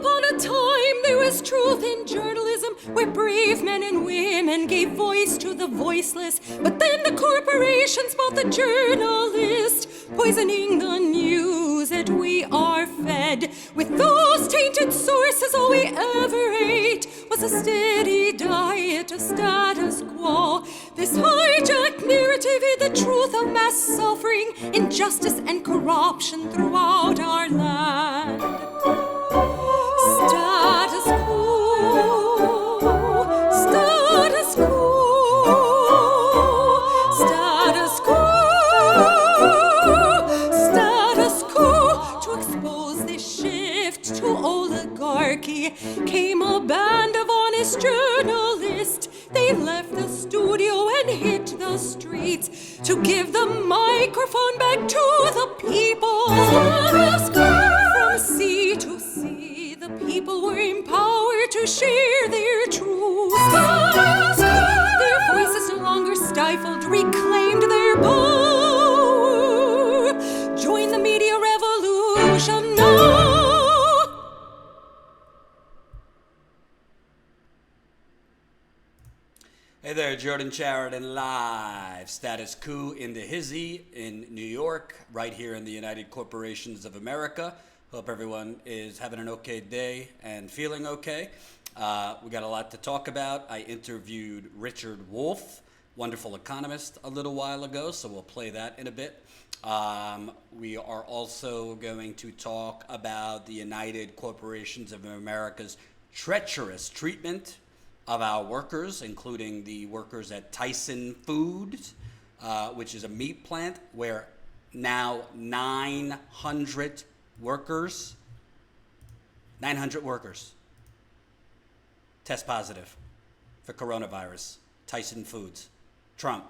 upon a time there was truth in journalism, where brave men and women gave voice to the voiceless. But then the corporations bought the journalist, poisoning the news that we are fed. With those tainted sources, all we ever ate was a steady diet of status quo. This hijacked narrative hid the truth of mass suffering, injustice, and corruption throughout our land. Status quo, status quo, status quo, status quo. To expose this shift to oligarchy came a band of honest journalists. They left the studio and hit the streets to give the microphone back to the people. From sea to sea, the people were empowered to share their truth. Their voices no longer stifled, reclaimed their power. Join the media revolution now. Hey there, Jordan Sheridan live. Status Coup in the Hizzy in New York, right here in the United Corporations of America. Hope everyone is having an okay day and feeling okay. We got a lot to talk about. I interviewed Richard Wolff, wonderful economist, a little while ago, so we'll play that in a bit. We are also going to talk about the United Corporations of America's treacherous treatment of our workers, including the workers at Tyson Foods, which is a meat plant where now 900 workers test positive for coronavirus. Tyson Foods. Trump,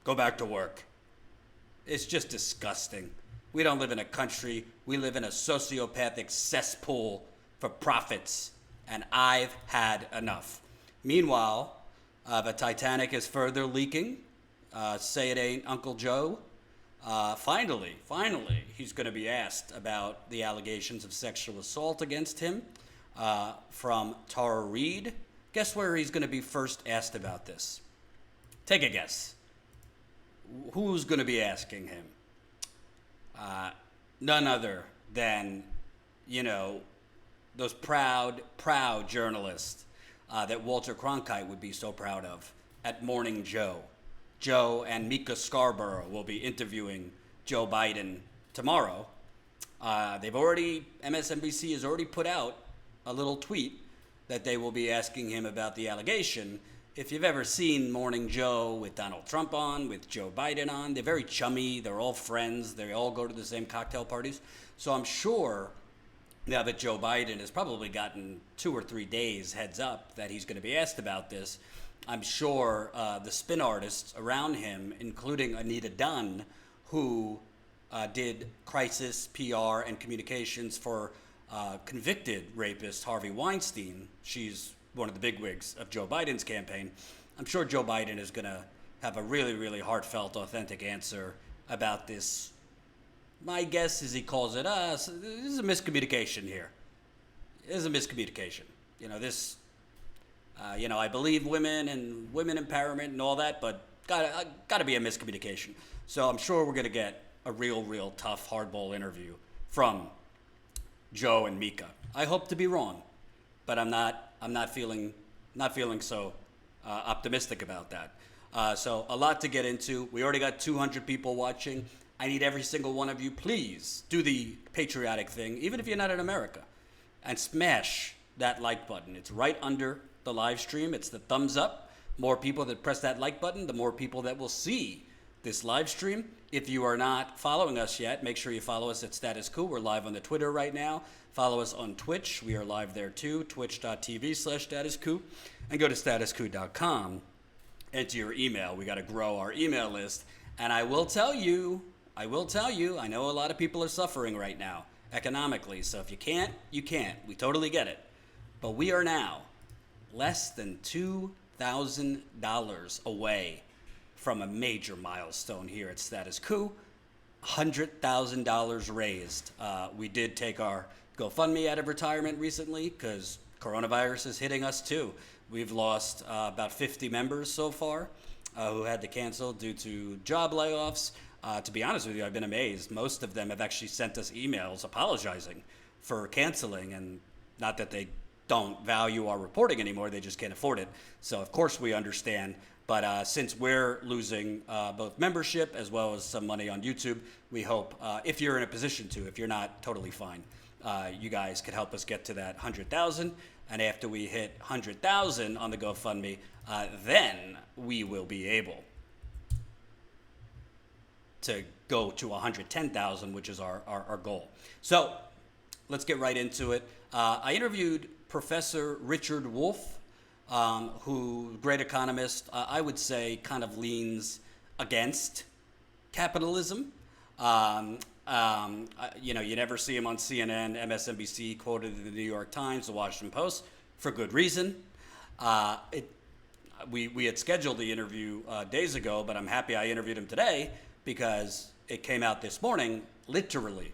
go back to work. It's just disgusting. We don't live in a country. We live in a sociopathic cesspool for profits, and I've had enough. Meanwhile, the Titanic is further leaking. Say it ain't Uncle Joe. Finally, he's going to be asked about the allegations of sexual assault against him from Tara Reid. Guess where he's going to be first asked about this? Take a guess. Who's going to be asking him? None other than, those proud journalists that Walter Cronkite would be so proud of at Morning Joe. Joe and Mika Scarborough will be interviewing Joe Biden tomorrow. MSNBC has already put out a little tweet that they will be asking him about the allegation. If you've ever seen Morning Joe with Donald Trump on, with Joe Biden on, they're very chummy, they're all friends, they all go to the same cocktail parties. So I'm sure now that Joe Biden has probably gotten 2 or 3 days heads up that he's going to be asked about this, I'm sure the spin artists around him, including Anita Dunn, who did crisis, PR, and communications for convicted rapist Harvey Weinstein. She's one of the bigwigs of Joe Biden's campaign. I'm sure Joe Biden is going to have a really, really heartfelt, authentic answer about this. My guess is he calls it this is a miscommunication here. There's a miscommunication. I believe women and women empowerment and all that, but gotta be a miscommunication. So I'm sure we're gonna get a real tough hardball interview from Joe and Mika. I hope to be wrong, but I'm not feeling so optimistic about that. So a lot to get into. We already got 200 people watching. I need every single one of you, please do the patriotic thing, even if you're not in America, and smash that like button. It's right under the live stream. It's the thumbs up. More people that press that like button, the more people that will see this live stream. If you are not following us yet, make sure you follow us at Status Coup. We're live on the Twitter right now. Follow us on Twitch. We are live there too, twitch.tv/Status Coup. And go to statuscoup.com. Enter your email. We got to grow our email list. And I will tell you, I know a lot of people are suffering right now economically. So if you can't, you can't. We totally get it. But we are now less than $2,000 away from a major milestone here at Status Coup. $100,000 raised. We did take our GoFundMe out of retirement recently because coronavirus is hitting us too. We've lost about 50 members so far who had to cancel due to job layoffs. To be honest with you, I've been amazed. Most of them have actually sent us emails apologizing for canceling, and not that they don't value our reporting anymore, they just can't afford it. So of course we understand, but since we're losing both membership as well as some money on YouTube, we hope if you're in a position to, if you're not, totally fine, you guys could help us get to that 100,000. And after we hit 100,000 on the GoFundMe, then we will be able to go to 110,000, which is our goal. So let's get right into it. I interviewed Professor Richard Wolff, who, great economist, I would say kind of leans against capitalism. You never see him on CNN, MSNBC, quoted in the New York Times, the Washington Post, for good reason. We had scheduled the interview days ago, but I'm happy I interviewed him today because it came out this morning, literally.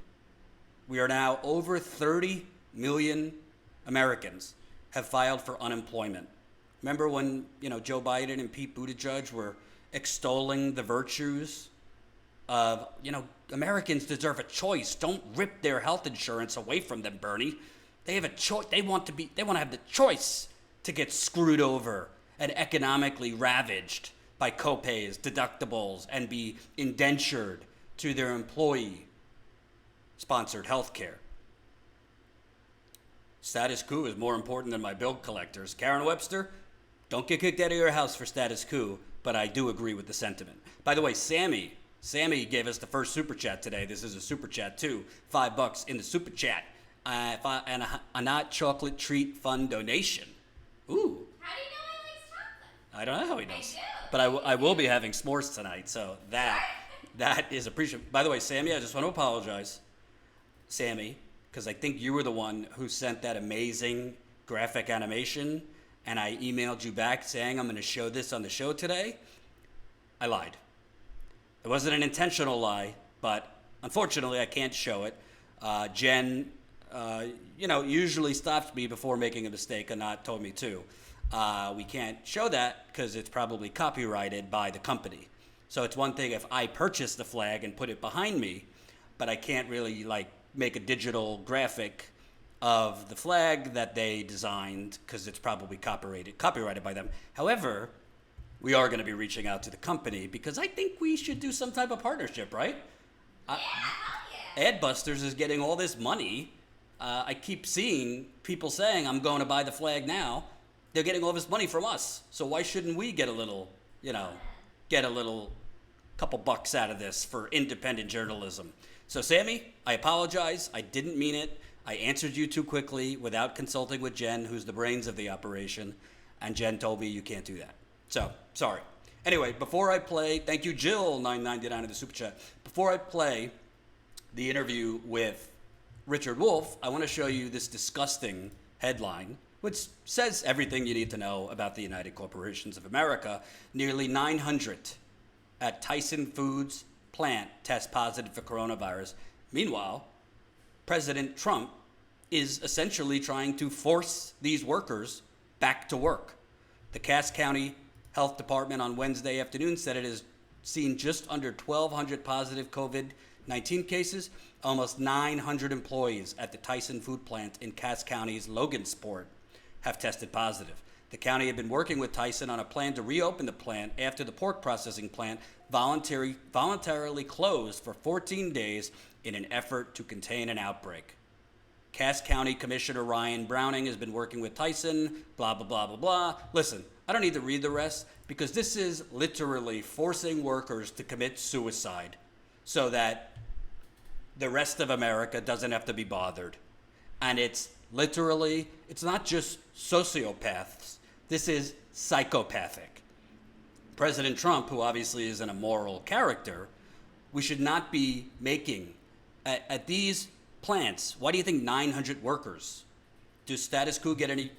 We are now over 30 million Americans have filed for unemployment. Remember when, Joe Biden and Pete Buttigieg were extolling the virtues of, Americans deserve a choice. Don't rip their health insurance away from them, Bernie. They have a choice. They want to have the choice to get screwed over and economically ravaged by copays, deductibles, and be indentured to their employee-sponsored health care. Status quo is more important than my bill collectors. Karen Webster, don't get kicked out of your house for status quo, but I do agree with the sentiment. By the way, Sammy gave us the first super chat today. This is a super chat too. $5 in the super chat. And a not chocolate treat fund donation. Ooh. How do you know he likes chocolate? I don't know how he does. I do. But I will be having s'mores tonight, so that is appreciated. By the way, Sammy, I just want to apologize. Sammy, because I think you were the one who sent that amazing graphic animation, and I emailed you back saying I'm going to show this on the show today. I lied. It wasn't an intentional lie, but unfortunately I can't show it. Jen, usually stops me before making a mistake and not told me to. We can't show that because it's probably copyrighted by the company. So it's one thing if I purchase the flag and put it behind me, but I can't really make a digital graphic of the flag that they designed because it's probably copyrighted by them. However, we are going to be reaching out to the company because I think we should do some type of partnership, right? Yeah, hell yeah. Adbusters is getting all this money. I keep seeing people saying, I'm going to buy the flag now. They're getting all this money from us. So why shouldn't we get a little couple bucks out of this for independent journalism? So Sammy, I apologize. I didn't mean it. I answered you too quickly without consulting with Jen, who's the brains of the operation. And Jen told me you can't do that. So, sorry. Anyway, before I play, thank you, Jill, $9.99 in the super chat. Before I play the interview with Richard Wolff, I want to show you this disgusting headline, which says everything you need to know about the United Corporations of America. Nearly 900 at Tyson Foods plant test positive for coronavirus. Meanwhile, President Trump is essentially trying to force these workers back to work. The Cass County Health Department on Wednesday afternoon said it has seen just under 1,200 positive COVID-19 cases. Almost 900 employees at the Tyson food plant in Cass County's Logansport have tested positive. The county had been working with Tyson on a plan to reopen the plant after the pork processing plant voluntarily closed for 14 days in an effort to contain an outbreak. Cass County Commissioner Ryan Browning has been working with Tyson, blah, blah, blah, blah, blah. Listen, I don't need to read the rest because this is literally forcing workers to commit suicide so that the rest of America doesn't have to be bothered. And it's literally, it's not just sociopaths. This is psychopathic. President Trump, who obviously is an immoral character, we should not be making, at these plants, why do you think 900 workers? Does Status Quo get any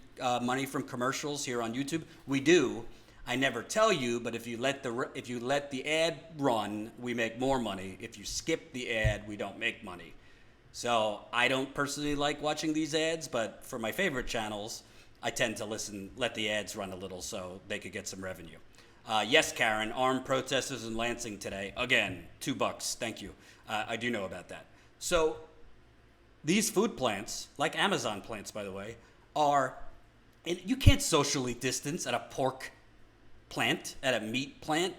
money from commercials here on YouTube? We do. I never tell you, but if you let the ad run, we make more money. If you skip the ad, we don't make money. So I don't personally like watching these ads, but for my favorite channels, I tend to let the ads run a little so they could get some revenue. Yes, Karen, armed protesters in Lansing today. Again, $2. Thank you. I do know about that. So these food plants, like Amazon plants, by the way, and you can't socially distance at a pork plant, at a meat plant.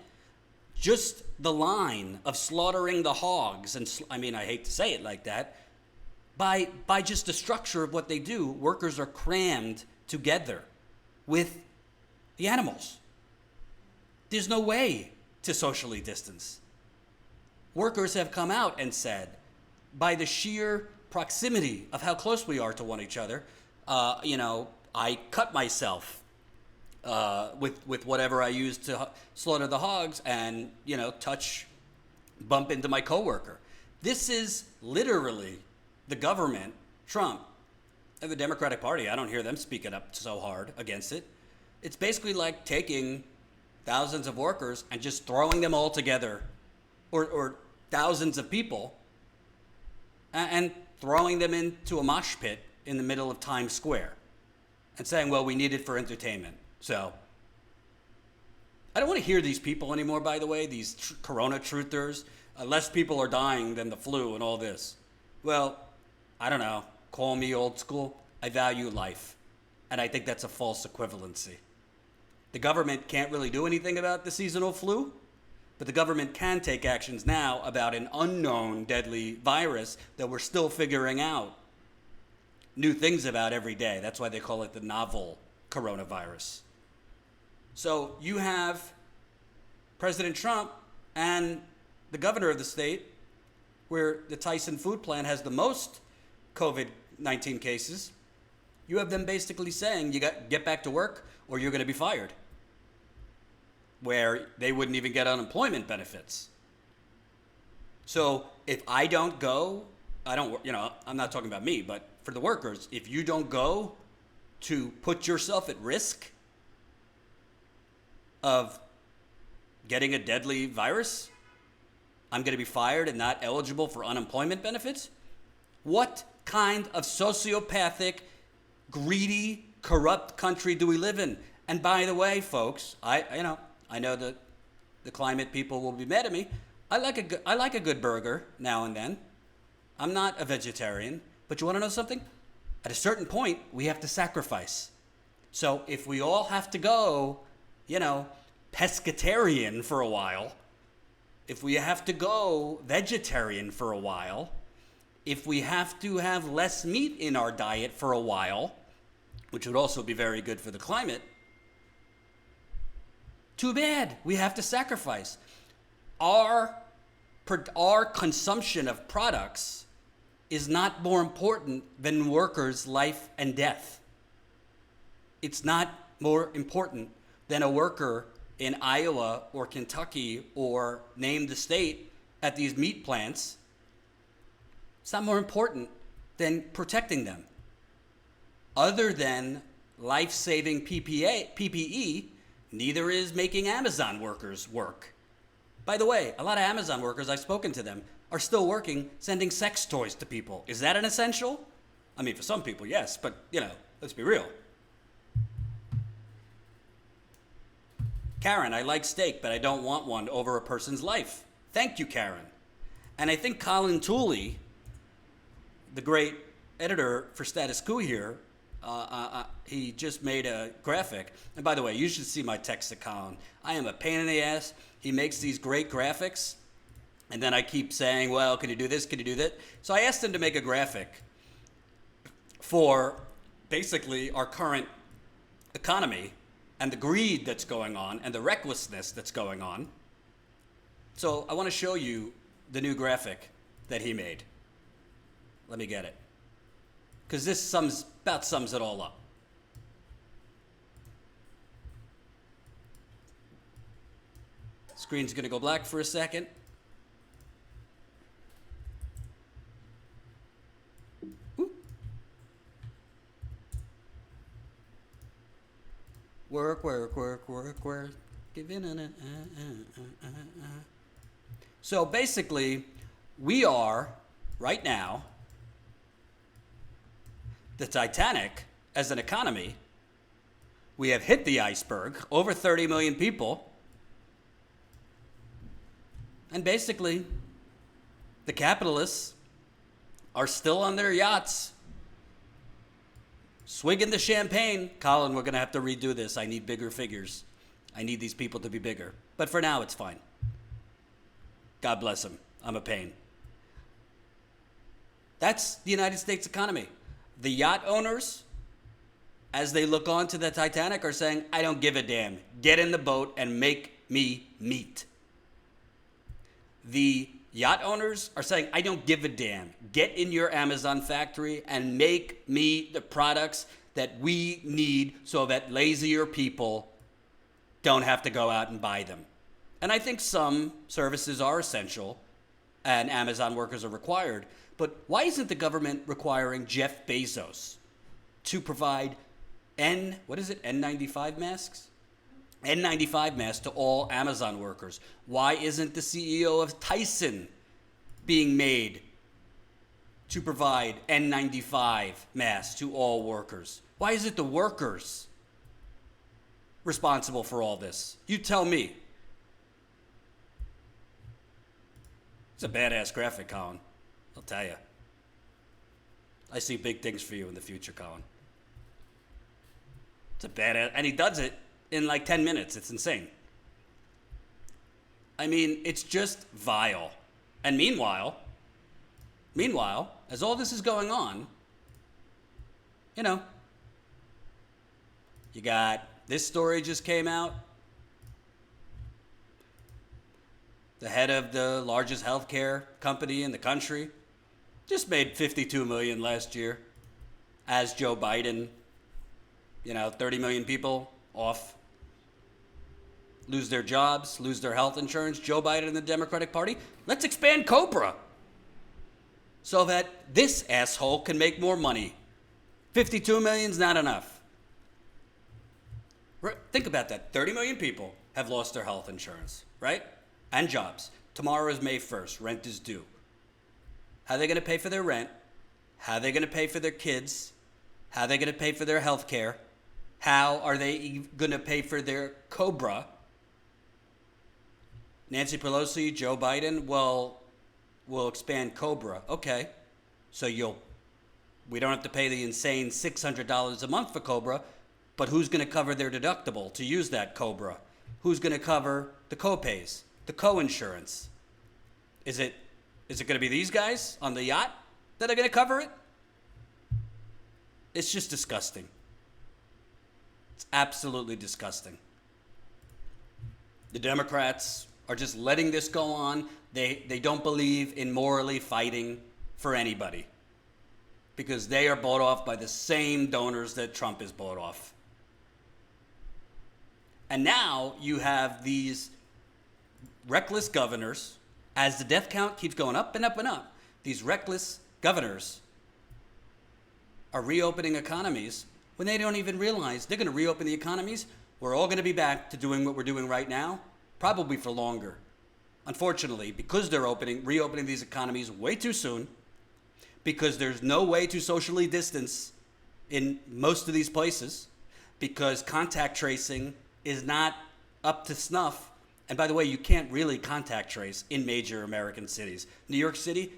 Just the line of slaughtering the hogs, and I hate to say it like that, by just the structure of what they do, workers are crammed together with the animals. There's no way to socially distance. Workers have come out and said, by the sheer proximity of how close we are to one each other, I cut myself with whatever I use to slaughter the hogs and, bump into my coworker. This is literally the government, Trump, and the Democratic Party. I don't hear them speaking up so hard against it. It's basically like taking thousands of workers and just throwing them all together, or thousands of people, and throwing them into a mosh pit in the middle of Times Square and saying, well, we need it for entertainment. So I don't want to hear these people anymore, by the way, these corona truthers. Less people are dying than the flu and all this. Well, I don't know. Call me old school. I value life. And I think that's a false equivalency. The government can't really do anything about the seasonal flu, but the government can take actions now about an unknown deadly virus that we're still figuring out new things about every day. That's why they call it the novel coronavirus. So you have President Trump and the governor of the state, where the Tyson food plant has the most COVID-19 cases. You have them basically saying, you got get back to work or you're going to be fired, where they wouldn't even get unemployment benefits. So if I don't go, I'm not talking about me, but for the workers, if you don't go to put yourself at risk of getting a deadly virus, I'm going to be fired and not eligible for unemployment benefits? What kind of sociopathic, greedy, corrupt country do we live in? And by the way, folks, I know that the climate people will be mad at me. I like a good burger now and then. I'm not a vegetarian, but you want to know something? At a certain point, we have to sacrifice. So if we all have to go, pescatarian for a while, if we have to go vegetarian for a while, if we have to have less meat in our diet for a while, which would also be very good for the climate, too bad. We have to sacrifice. Our consumption of products is not more important than workers' life and death. It's not more important than a worker in Iowa or Kentucky or name the state at these meat plants. It's not more important than protecting them. Other than life-saving PPE, neither is making Amazon workers work. By the way, a lot of Amazon workers, I've spoken to them, are still working sending sex toys to people. Is that an essential? I mean, for some people, yes, but, let's be real. Karen, I like steak, but I don't want one over a person's life. Thank you, Karen. And I think Colin Tooley, the great editor for Status Coup here, he just made a graphic. And by the way, you should see my text to Colin. I am a pain in the ass. He makes these great graphics. And then I keep saying, well, can you do this? Can you do that? So I asked him to make a graphic for basically our current economy and the greed that's going on and the recklessness that's going on. So I want to show you the new graphic that he made. Let me get it. Because this sums it all up. Screen's going to go black for a second. Ooh. Work. Giving an So basically, we are, right now, the Titanic as an economy. We have hit the iceberg, over 30 million people. And basically, the capitalists are still on their yachts, swigging the champagne. Colin, we're going to have to redo this. I need bigger figures. I need these people to be bigger. But for now, it's fine. God bless them. I'm a pain. That's the United States economy. The yacht owners, as they look on to the Titanic, are saying, I don't give a damn. Get in the boat and make me meat. The yacht owners are saying, I don't give a damn. Get in your Amazon factory and make me the products that we need so that lazier people don't have to go out and buy them. And I think some services are essential and Amazon workers are required. But why isn't the government requiring Jeff Bezos to provide N95 masks? N95 masks to all Amazon workers. Why isn't the CEO of Tyson being made to provide N95 masks to all workers? Why is it the workers responsible for all this? You tell me. It's a badass graphic, Colin. I'll tell you. I see big things for you in the future, Colin. It's a badass, and he does it in like 10 minutes. It's insane. I mean, it's just vile. And meanwhile, as all this is going on, you know, you got this story just came out. The head of the largest healthcare company in the country just made $52 million last year. As Joe Biden, 30 million people off, lose their jobs, lose their health insurance. Joe Biden and the Democratic Party, let's expand COBRA so that this asshole can make more money. 52 million's not enough. Think about that. 30 million people have lost their health insurance, right? And jobs. Tomorrow is May 1st. Rent is due. How are they going to pay for their rent? How are they going to pay for their kids? How are they going to pay for their health care? How are they going to pay for their COBRA? Nancy Pelosi, Joe Biden, will expand COBRA. Okay. So we don't have to pay the insane $600 a month for COBRA, but who's going to cover their deductible to use that COBRA? Who's going to cover the copays, the co-insurance? Is it going to be these guys on the yacht that are going to cover it? It's just disgusting. It's absolutely disgusting. The Democrats are just letting this go on. They don't believe in morally fighting for anybody because they are bought off by the same donors that Trump is bought off. And now you have these reckless governors, as the death count keeps going up and up and up, these reckless governors are reopening economies when they don't even realize they're going to reopen the economies. We're all going to be back to doing what we're doing right now, probably for longer. Unfortunately, because they're reopening these economies way too soon, because there's no way to socially distance in most of these places, because contact tracing is not up to snuff. And by the way, you can't really contact trace in major American cities. New York City,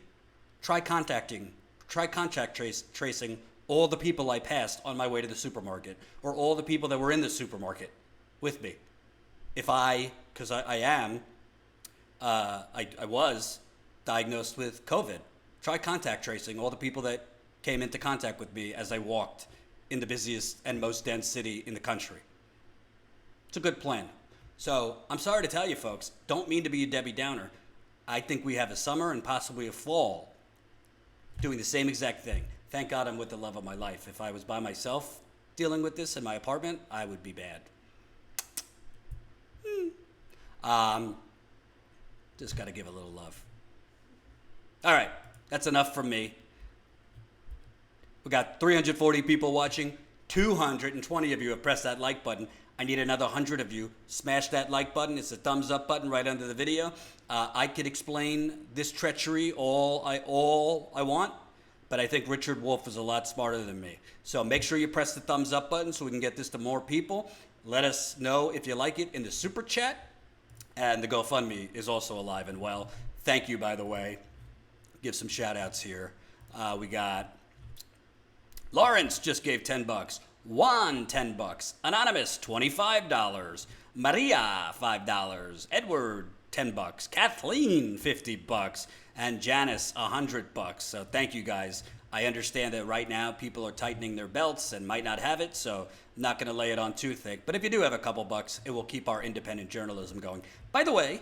try contact tracing all the people I passed on my way to the supermarket, or all the people that were in the supermarket with me. Because I was diagnosed with COVID. Try contact tracing all the people that came into contact with me as I walked in the busiest and most dense city in the country. It's a good plan. So I'm sorry to tell you folks, don't mean to be a Debbie Downer. I think we have a summer and possibly a fall doing the same exact thing. Thank God I'm with the love of my life. If I was by myself dealing with this in my apartment, I would be bad. Just got to give a little love. All right, that's enough from me. We got 340 people watching. 220 of you have pressed that like button. I need another 100 of you. Smash that like button. It's a thumbs up button right under the video. I could explain this treachery all I want, but I think Richard Wolff is a lot smarter than me. So make sure you press the thumbs up button so we can get this to more people. Let us know if you like it in the super chat. And the GoFundMe is also alive and well. Thank you, by the way. Give some shout outs here. We got Lawrence just gave $10. Juan, $10. Anonymous, $25. Maria, $5. Edward, $10. Kathleen, $50. And Janice, $100. So thank you guys. I understand that right now people are tightening their belts and might not have it, so I'm not going to lay it on too thick. But if you do have a couple bucks, it will keep our independent journalism going. By the way,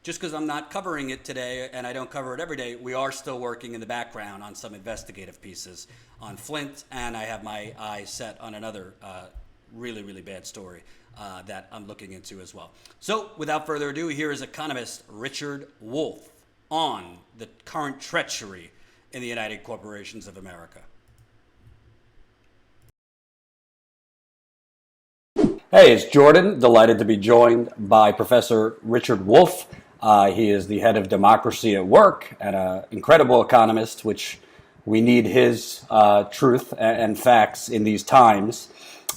just because I'm not covering it today and I don't cover it every day, we are still working in the background on some investigative pieces on Flint, and I have my eye set on another really, really bad story that I'm looking into as well. So without further ado, here is economist Richard Wolff on the current treachery in the United Corporations of America. Hey, it's Jordan. Delighted to be joined by Professor Richard Wolff. He is the head of democracy at work and an incredible economist, which we need his truth and facts in these times.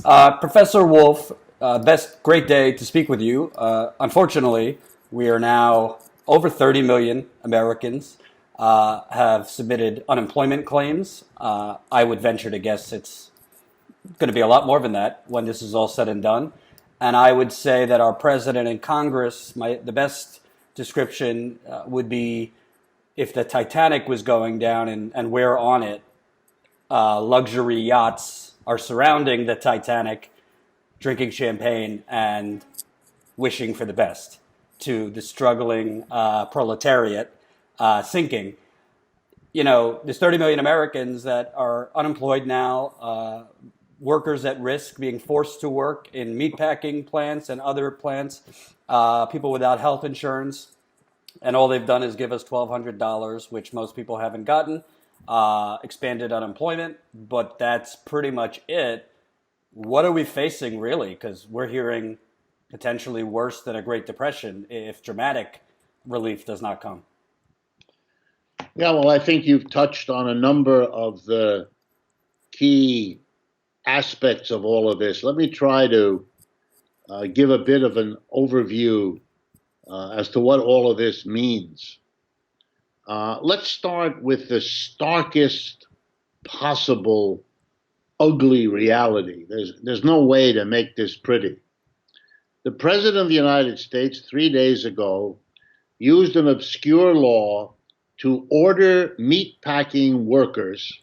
Professor Wolff, great day to speak with you. Unfortunately, we are now over 30 million Americans have submitted unemployment claims. I would venture to guess it's going to be a lot more than that when this is all said and done. And I would say that our president and Congress, the best description would be if the Titanic was going down and we're on it, luxury yachts are surrounding the Titanic, drinking champagne and wishing for the best to the struggling proletariat sinking. You know, there's 30 million Americans that are unemployed now, workers at risk, being forced to work in meatpacking plants and other plants, people without health insurance. And all they've done is give us $1,200, which most people haven't gotten, expanded unemployment, but that's pretty much it. What are we facing really? Because we're hearing potentially worse than a Great Depression if dramatic relief does not come. Yeah, well, I think you've touched on a number of the key aspects of all of this. Let me try to give a bit of an overview as to what all of this means. Let's start with the starkest possible ugly reality. There's no way to make this pretty. The President of the United States 3 days ago used an obscure law to order meatpacking workers,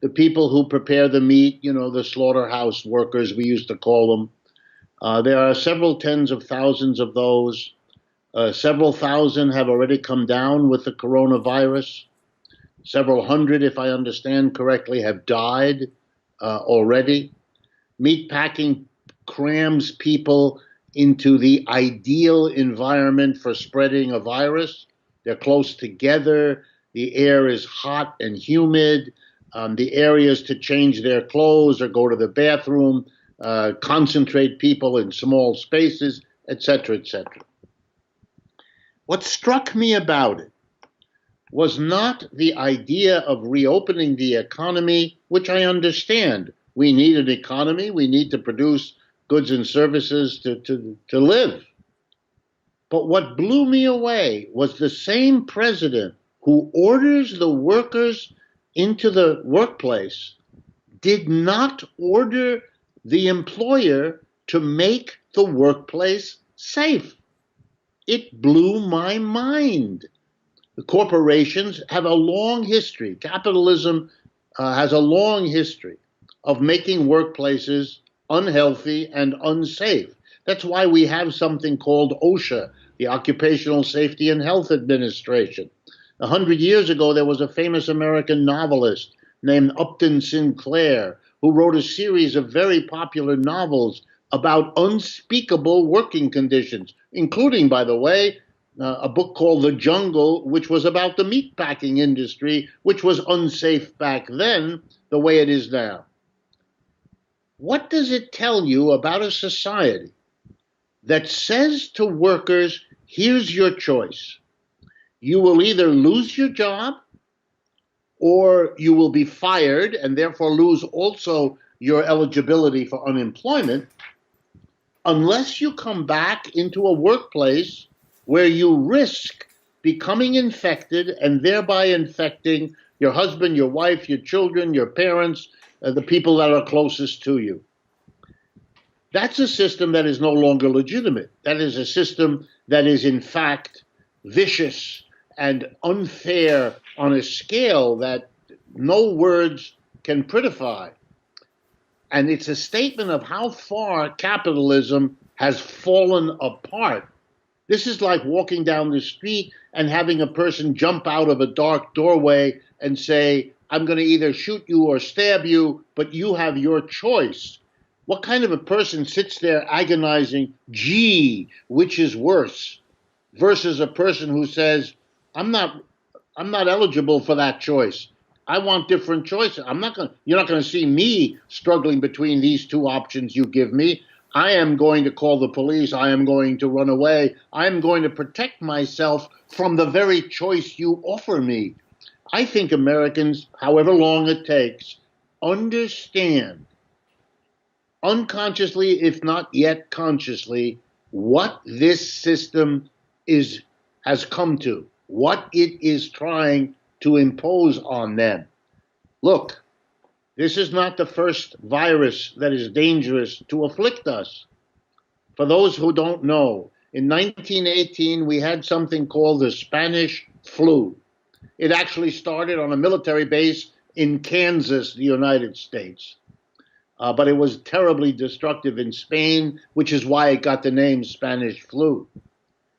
the people who prepare the meat, you know, the slaughterhouse workers, we used to call them. There are several tens of thousands of those. Several thousand have already come down with the coronavirus. Several hundred, if I understand correctly, have died already. Meatpacking crams people into the ideal environment for spreading a virus. They're close together. The air is hot and humid. The areas to change their clothes or go to the bathroom, concentrate people in small spaces, etc., etc. What struck me about it was not the idea of reopening the economy, which I understand. We need an economy. We need to produce goods and services to live. But what blew me away was the same president who orders the workers into the workplace did not order the employer to make the workplace safe. It blew my mind. The corporations have a long history. Capitalism has a long history of making workplaces unhealthy and unsafe. That's why we have something called OSHA, the Occupational Safety and Health Administration. 100 years ago, there was a famous American novelist named Upton Sinclair who wrote a series of very popular novels about unspeakable working conditions, including, by the way, a book called The Jungle, which was about the meatpacking industry, which was unsafe back then the way it is now. What does it tell you about a society that says to workers, here's your choice. You will either lose your job or you will be fired and therefore lose also your eligibility for unemployment, unless you come back into a workplace where you risk becoming infected and thereby infecting your husband, your wife, your children, your parents, the people that are closest to you. That's a system that is no longer legitimate. That is a system that is, in fact, vicious and unfair on a scale that no words can prettify. And it's a statement of how far capitalism has fallen apart. This is like walking down the street and having a person jump out of a dark doorway and say, I'm going to either shoot you or stab you, but you have your choice. What kind of a person sits there agonizing, gee, which is worse, versus a person who says, I'm not eligible for that choice. I want different choices. You're not going to see me struggling between these two options you give me. I am going to call the police. I am going to run away. I am going to protect myself from the very choice you offer me. I think Americans, however long it takes, understand unconsciously, if not yet consciously, what this system has come to, what it is trying to impose on them. Look, this is not the first virus that is dangerous to afflict us. For those who don't know, in 1918, we had something called the Spanish flu. It actually started on a military base in Kansas, the United States. But it was terribly destructive in Spain, which is why it got the name Spanish flu.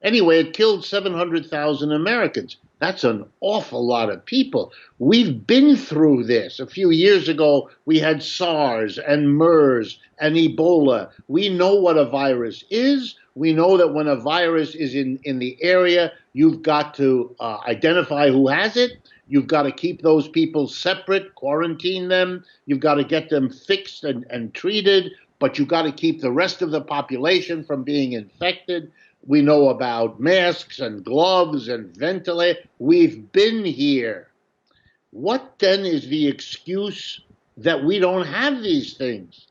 Anyway, it killed 700,000 Americans. That's an awful lot of people. We've been through this. A few years ago, we had SARS and MERS and Ebola. We know what a virus is. We know that when a virus is in the area, you've got to identify who has it. You've got to keep those people separate, quarantine them. You've got to get them fixed and treated, but you've got to keep the rest of the population from being infected. We know about masks and gloves and ventilators. We've been here. What then is the excuse that we don't have these things?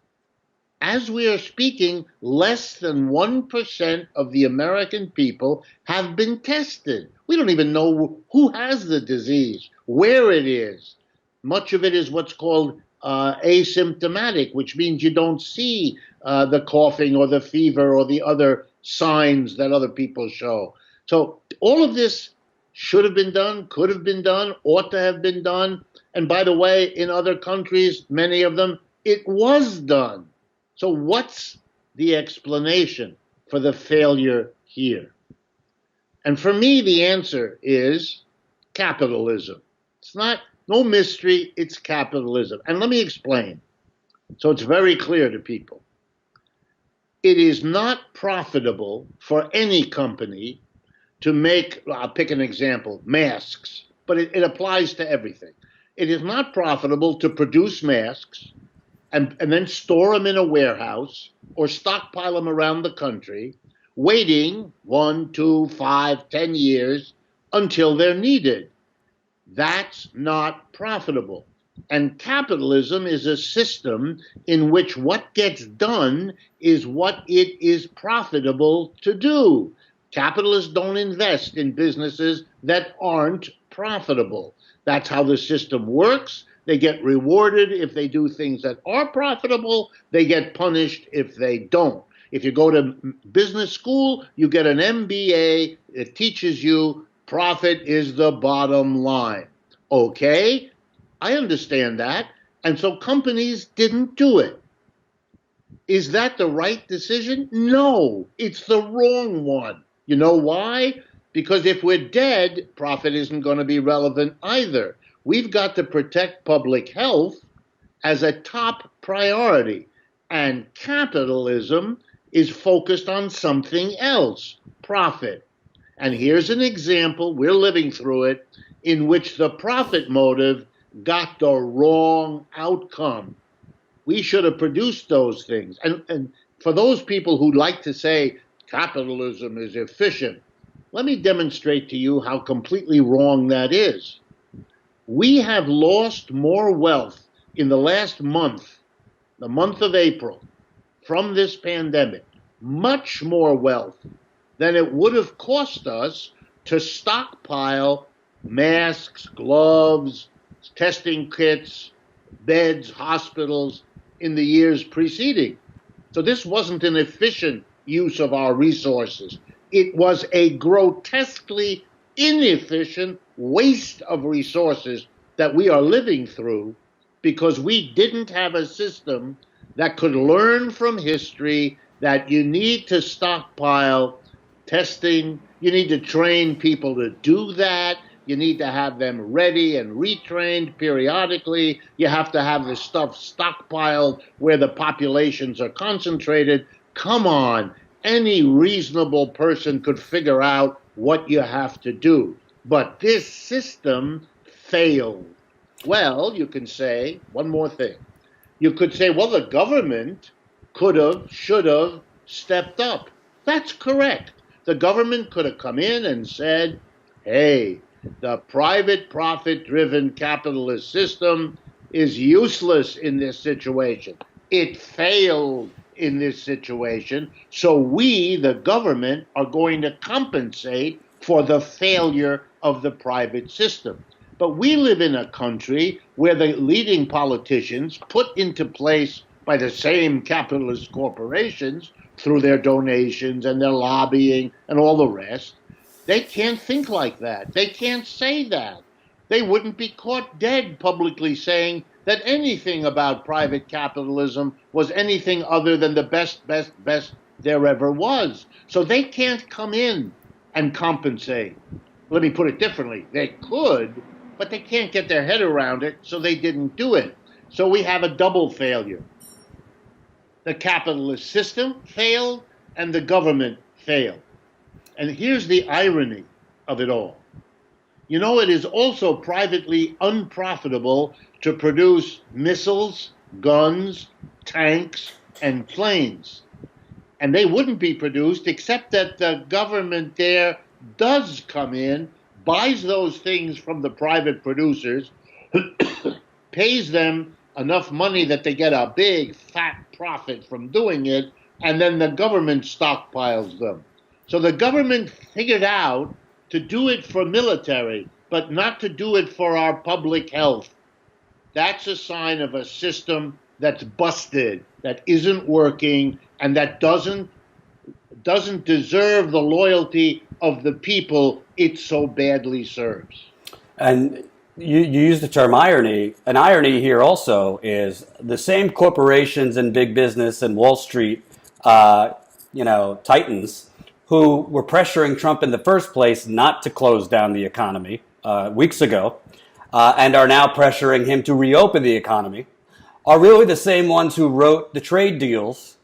As we are speaking, less than 1% of the American people have been tested. We don't even know who has the disease, where it is. Much of it is what's called asymptomatic, which means you don't see the coughing or the fever or the other signs that other people show. So all of this should have been done, could have been done, ought to have been done. And by the way, in other countries, many of them, it was done. So what's the explanation for the failure here? And for me, the answer is capitalism. It's no mystery, it's capitalism. And let me explain, so it's very clear to people. It is not profitable for any company to make, I'll pick an example, masks, but it applies to everything. It is not profitable to produce masks and then store them in a warehouse or stockpile them around the country, waiting 1, 2, 5, 10 years until they're needed. That's not profitable. And capitalism is a system in which what gets done is what it is profitable to do. Capitalists don't invest in businesses that aren't profitable. That's how the system works. They get rewarded if they do things that are profitable. They get punished if they don't. If you go to business school, you get an MBA. It teaches you profit is the bottom line. Okay, I understand that. And so companies didn't do it. Is that the right decision? No, it's the wrong one. You know why? Because if we're dead, profit isn't going to be relevant either. We've got to protect public health as a top priority. And capitalism is focused on something else, profit. And here's an example, we're living through it, in which the profit motive got the wrong outcome. We should have produced those things. And for those people who like to say capitalism is efficient, let me demonstrate to you how completely wrong that is. We have lost more wealth in the last month, the month of April, from this pandemic, much more wealth than it would have cost us to stockpile masks, gloves, testing kits, beds, hospitals in the years preceding. So this wasn't an efficient use of our resources. It was a grotesquely inefficient waste of resources that we are living through because we didn't have a system that could learn from history that you need to stockpile testing, you need to train people to do that, you need to have them ready and retrained periodically, you have to have the stuff stockpiled where the populations are concentrated. Come on, any reasonable person could figure out what you have to do. But this system failed. Well, you can say one more thing. You could say, well, the government could have, should have stepped up. That's correct. The government could have come in and said, hey, the private profit-driven capitalist system is useless in this situation. It failed in this situation, so we, the government, are going to compensate for the failure of the private system. But we live in a country where the leading politicians, put into place by the same capitalist corporations through their donations and their lobbying and all the rest, they can't think like that. They can't say that. They wouldn't be caught dead publicly saying that anything about private capitalism was anything other than the best there ever was. So they can't come in and compensate. Let me put it differently. They could, but they can't get their head around it, so they didn't do it. So we have a double failure. The capitalist system failed, and the government failed. And here's the irony of it all. You know, it is also privately unprofitable to produce missiles, guns, tanks, and planes. And they wouldn't be produced except that the government there does come in, buys those things from the private producers, pays them enough money that they get a big fat profit from doing it, and then the government stockpiles them. So the government figured out to do it for military, but not to do it for our public health. That's a sign of a system that's busted, that isn't working, and that doesn't deserve the loyalty of the people it so badly serves. And you use the term irony. An irony here also is the same corporations and big business and Wall Street, titans who were pressuring Trump in the first place not to close down the economy weeks ago, and are now pressuring him to reopen the economy, are really the same ones who wrote the trade deals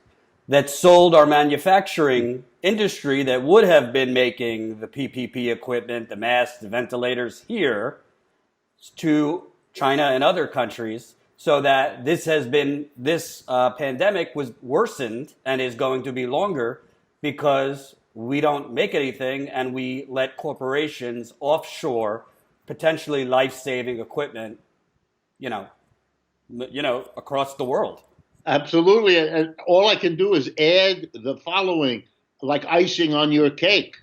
that sold our manufacturing industry that would have been making the PPP equipment, the masks, the ventilators here to China and other countries, so that this pandemic was worsened and is going to be longer because we don't make anything and we let corporations offshore potentially life-saving equipment, across the world. Absolutely. And all I can do is add the following, like icing on your cake.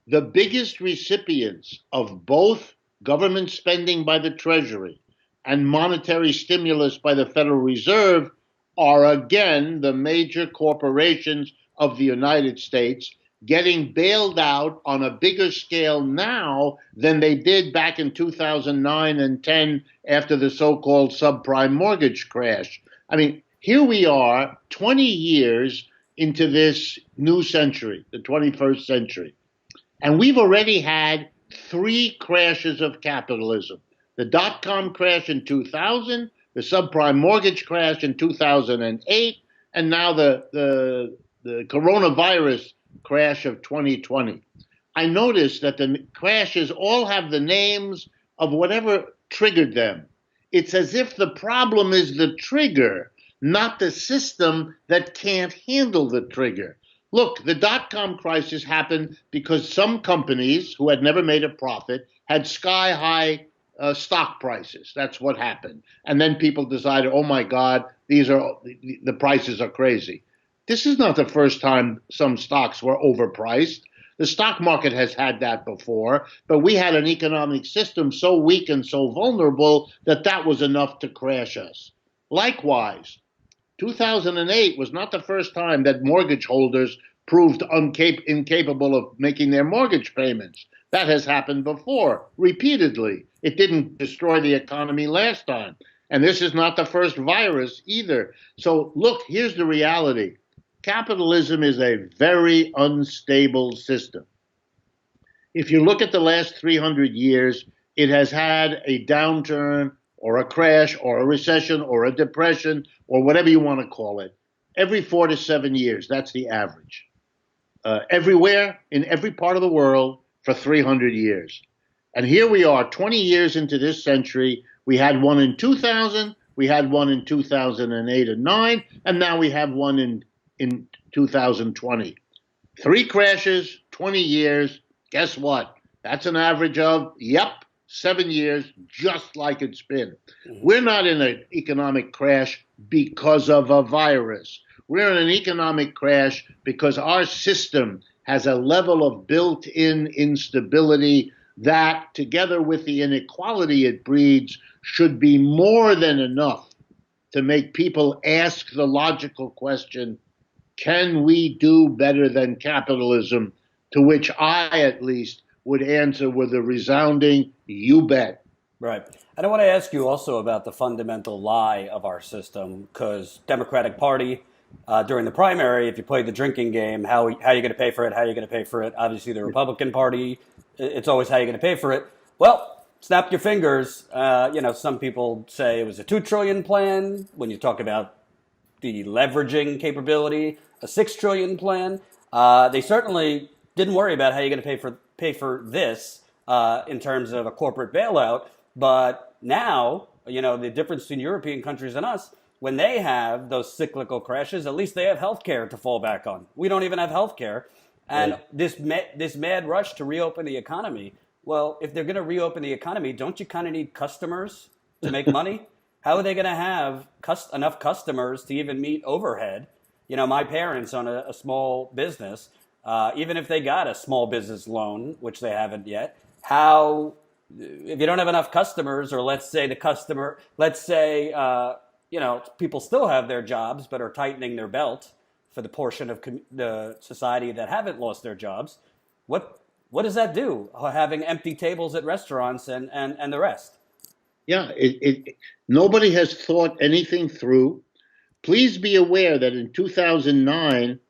The biggest recipients of both government spending by the Treasury and monetary stimulus by the Federal Reserve are, again, the major corporations of the United States, getting bailed out on a bigger scale now than they did back in 2009 and 10 after the so-called subprime mortgage crash. I mean, here we are 20 years into this new century, the 21st century, and we've already had 3 crashes of capitalism. The dot-com crash in 2000, the subprime mortgage crash in 2008, and now the coronavirus crash of 2020. I noticed that the crashes all have the names of whatever triggered them. It's as if the problem is the trigger, not the system that can't handle the trigger. Look, the dot-com crisis happened because some companies who had never made a profit had sky-high stock prices. That's what happened. And then people decided, oh my God, the prices are crazy. This is not the first time some stocks were overpriced. The stock market has had that before, but we had an economic system so weak and so vulnerable that that was enough to crash us. Likewise, 2008 was not the first time that mortgage holders proved incapable of making their mortgage payments. That has happened before, repeatedly. It didn't destroy the economy last time. And this is not the first virus either. So look, here's the reality. Capitalism is a very unstable system. If you look at the last 300 years, it has had a downturn or a crash or a recession or a depression or whatever you want to call it, every 4 to 7 years. That's the average. Everywhere, in every part of the world, for 300 years. And here we are, 20 years into this century. We had one in 2000, we had one in 2008 and 9, and now we have one in 2020. 3 crashes, 20 years. Guess what? That's an average of, 7 years, just like it's been. We're not in an economic crash because of a virus. We're in an economic crash because our system has a level of built-in instability that, together with the inequality it breeds, should be more than enough to make people ask the logical question, can we do better than capitalism? To which I, at least, would answer with a resounding, you bet. Right. And I want to ask you also about the fundamental lie of our system, because Democratic Party, during the primary, if you play the drinking game, how are you going to pay for it? How are you going to pay for it? Obviously, the Republican Party, it's always how are you going to pay for it? Well, snap your fingers. Some people say it was a $2 trillion plan. When you talk about the leveraging capability, a $6 trillion plan. They certainly didn't worry about how you're going to pay for this in terms of a corporate bailout. But now, the difference between European countries and us, when they have those cyclical crashes, at least they have healthcare to fall back on. We don't even have healthcare. And this mad rush to reopen the economy, well, if they're going to reopen the economy, don't you kind of need customers to make money? How are they going to have enough customers to even meet overhead? My parents own a small business. Even if they got a small business loan, which they haven't yet, if you don't have enough customers, or let's say people still have their jobs but are tightening their belt for the portion of the society that haven't lost their jobs, what does that do, having empty tables at restaurants and the rest? Yeah, nobody has thought anything through. Please be aware that in 2009,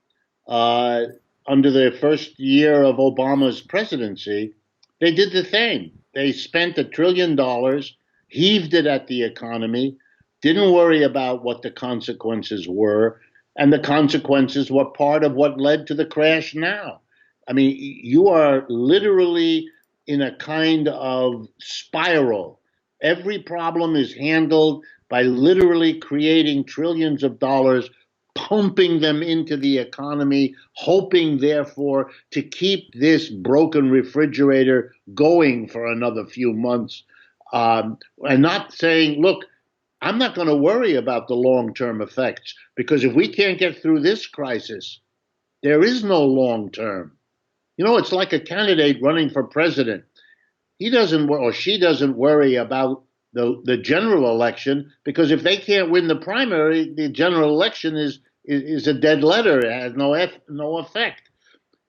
under the first year of Obama's presidency, they did the same. They spent $1 trillion, heaved it at the economy, didn't worry about what the consequences were, and the consequences were part of what led to the crash now. I mean, you are literally in a kind of spiral. Every problem is handled by literally creating trillions of dollars, pumping them into the economy, hoping, therefore, to keep this broken refrigerator going for another few months, and not saying, look, I'm not going to worry about the long-term effects, because if we can't get through this crisis, there is no long-term. It's like a candidate running for president. He doesn't, or she doesn't worry about the general election, because if they can't win the primary, the general election is a dead letter. It has no effect.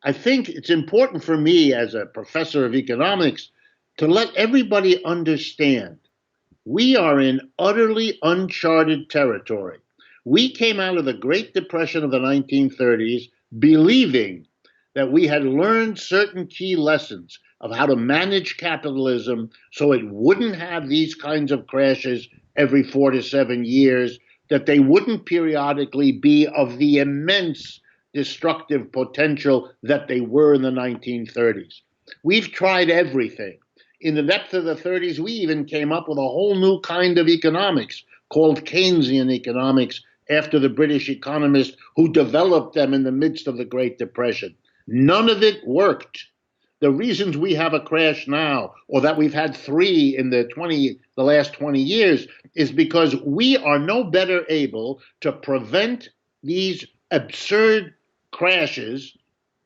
I think it's important for me as a professor of economics to let everybody understand we are in utterly uncharted territory. We came out of the Great Depression of the 1930s believing that we had learned certain key lessons of how to manage capitalism so it wouldn't have these kinds of crashes every 4 to 7 years, that they wouldn't periodically be of the immense destructive potential that they were in the 1930s. We've tried everything. In the depth of the 30s, we even came up with a whole new kind of economics called Keynesian economics after the British economist who developed them in the midst of the Great Depression. None of it worked. The reasons we have a crash now, or that we've had three in the last 20 years, is because we are no better able to prevent these absurd crashes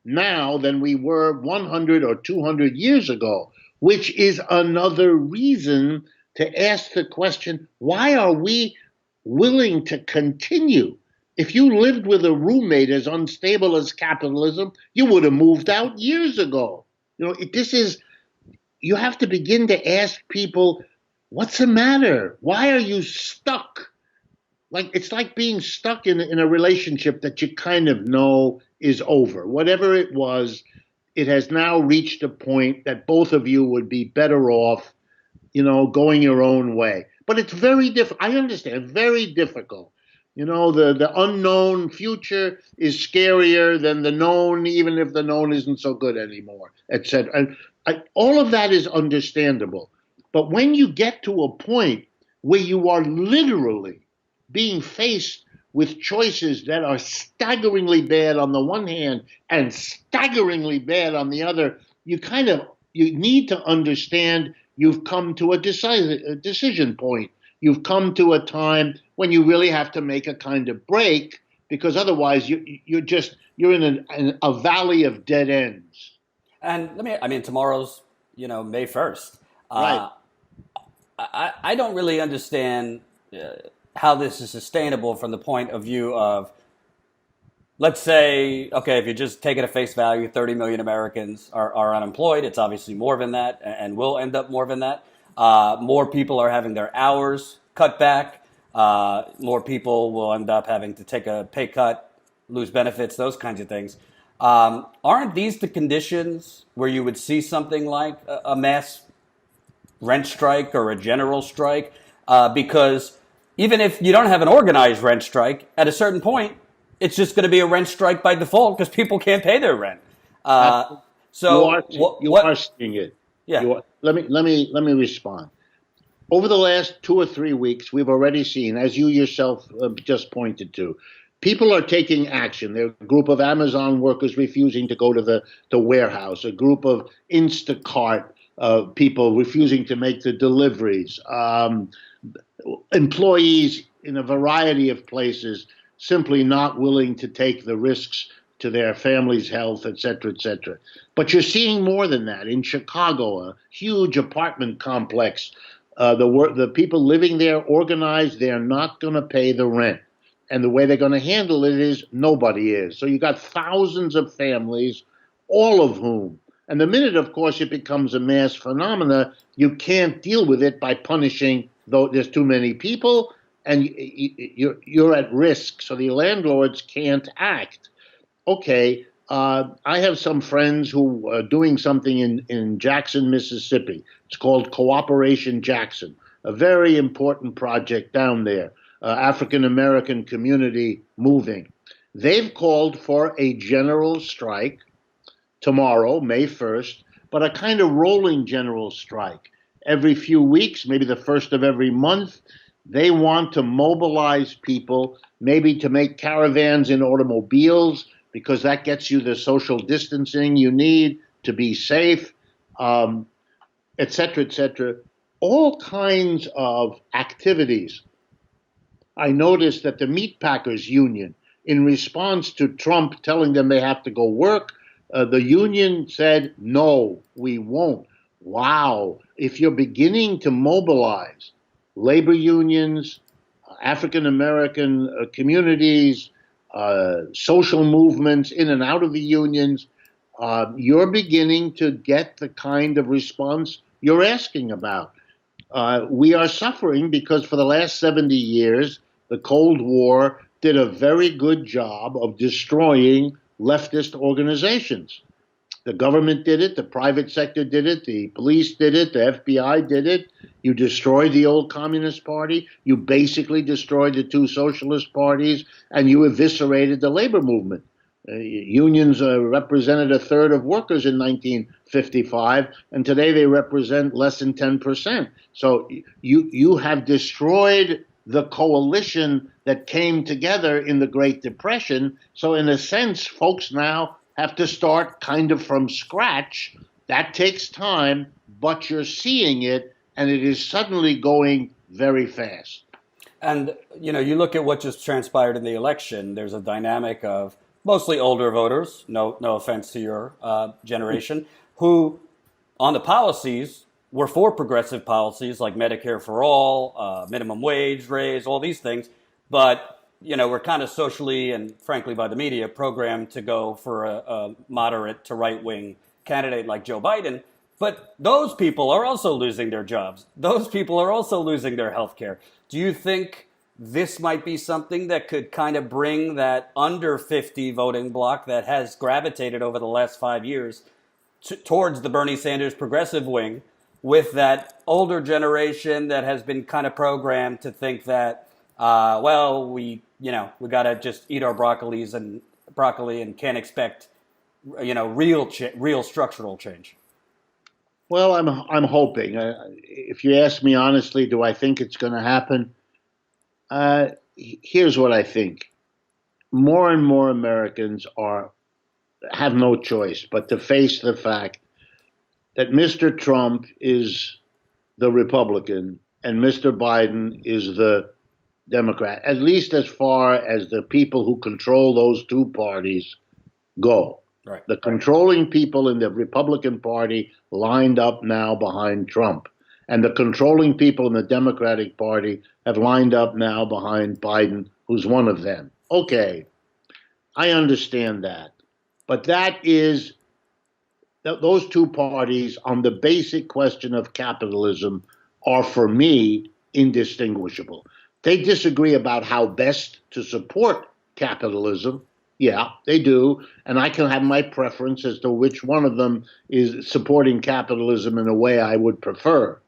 now than we were 100 or 200 years ago, which is another reason to ask the question, why are we willing to continue? If you lived with a roommate as unstable as capitalism, you would have moved out years ago. You have to begin to ask people, what's the matter? Why are you stuck? It's like being stuck in a relationship that you kind of know is over. Whatever it was, it has now reached a point that both of you would be better off, going your own way. But it's very difficult. I understand, very difficult. The unknown future is scarier than the known, even if the known isn't so good anymore, etc. All of that is understandable. But when you get to a point where you are literally being faced with choices that are staggeringly bad on the one hand and staggeringly bad on the other, you need to understand you've come to a decision point. You've come to a time when you really have to make a kind of break, because otherwise you're in a valley of dead ends. And tomorrow's, May 1st. Right. I don't really understand how this is sustainable from the point of view of, let's say, okay, if you just take it at face value, 30 million Americans are unemployed. It's obviously more than that, and will end up more than that. More people are having their hours cut back. More people will end up having to take a pay cut, lose benefits, those kinds of things. Aren't these the conditions where you would see something like a mass rent strike or a general strike? Because even if you don't have an organized rent strike, at a certain point, it's just going to be a rent strike by default because people can't pay their rent. So you are seeing it. Yeah. Let me respond. Over the last 2 or 3 weeks, we've already seen, as you yourself just pointed to, people are taking action. There are a group of Amazon workers refusing to go to the warehouse, a group of Instacart people refusing to make the deliveries, employees in a variety of places simply not willing to take the risks to their family's health, et cetera, et cetera. But you're seeing more than that. In Chicago, a huge apartment complex, the people living there organized, they're not going to pay the rent. And the way they're going to handle it is nobody is. So you got thousands of families, all of whom, and the minute, of course, it becomes a mass phenomena, you can't deal with it by punishing, though there's too many people, and you're at risk. So the landlords can't act. Okay, I have some friends who are doing something in Jackson, Mississippi. It's called Cooperation Jackson, a very important project down there, African-American community moving. They've called for a general strike tomorrow, May 1st, but a kind of rolling general strike. Every few weeks, maybe the first of every month, they want to mobilize people, maybe to make caravans in automobiles, because that gets you the social distancing you need to be safe, et cetera, et cetera. All kinds of activities. I noticed that the meat packers union, in response to Trump telling them they have to go work, the union said, no, we won't. Wow. If you're beginning to mobilize labor unions, African-American communities, social movements in and out of the unions, you're beginning to get the kind of response you're asking about. We are suffering because for the last 70 years, the Cold War did a very good job of destroying leftist organizations. The government did it, the private sector did it, the police did it, the FBI did it. You destroyed the old Communist Party, you basically destroyed the two socialist parties, and you eviscerated the labor movement. Unions represented a third of workers in 1955, and today they represent less than 10%. So you have destroyed the coalition that came together in the Great Depression. So in a sense, folks now have to start kind of from scratch That takes time, but you're seeing it, and it is suddenly going very fast. And you look at what just transpired in the election. There's a dynamic of mostly older voters. No offense to your generation, who on the policies were for progressive policies like Medicare for all, minimum wage raise, all these things. But we're kind of socially and frankly by the media programmed to go for a moderate to right wing candidate like Joe Biden. But those people are also losing their jobs. Those people are also losing their health care. Do you think this might be something that could kind of bring that under 50 voting bloc that has gravitated over the last 5 years towards the Bernie Sanders progressive wing, with that older generation that has been kind of programmed to think that, we got to just eat our broccoli and can't expect, real structural change? Well, I'm hoping. If you ask me honestly, do I think it's going to happen? Here's what I think: more and more Americans have no choice but to face the fact that Mr. Trump is the Republican and Mr. Biden is the Democrat, at least as far as the people who control those two parties go. Right. The controlling people in the Republican Party lined up now behind Trump, and the controlling people in the Democratic Party have lined up now behind Biden, who's one of them. Okay, I understand that. But those two parties on the basic question of capitalism are, for me, indistinguishable. They disagree about how best to support capitalism. Yeah, they do. And I can have my preference as to which one of them is supporting capitalism in a way I would prefer.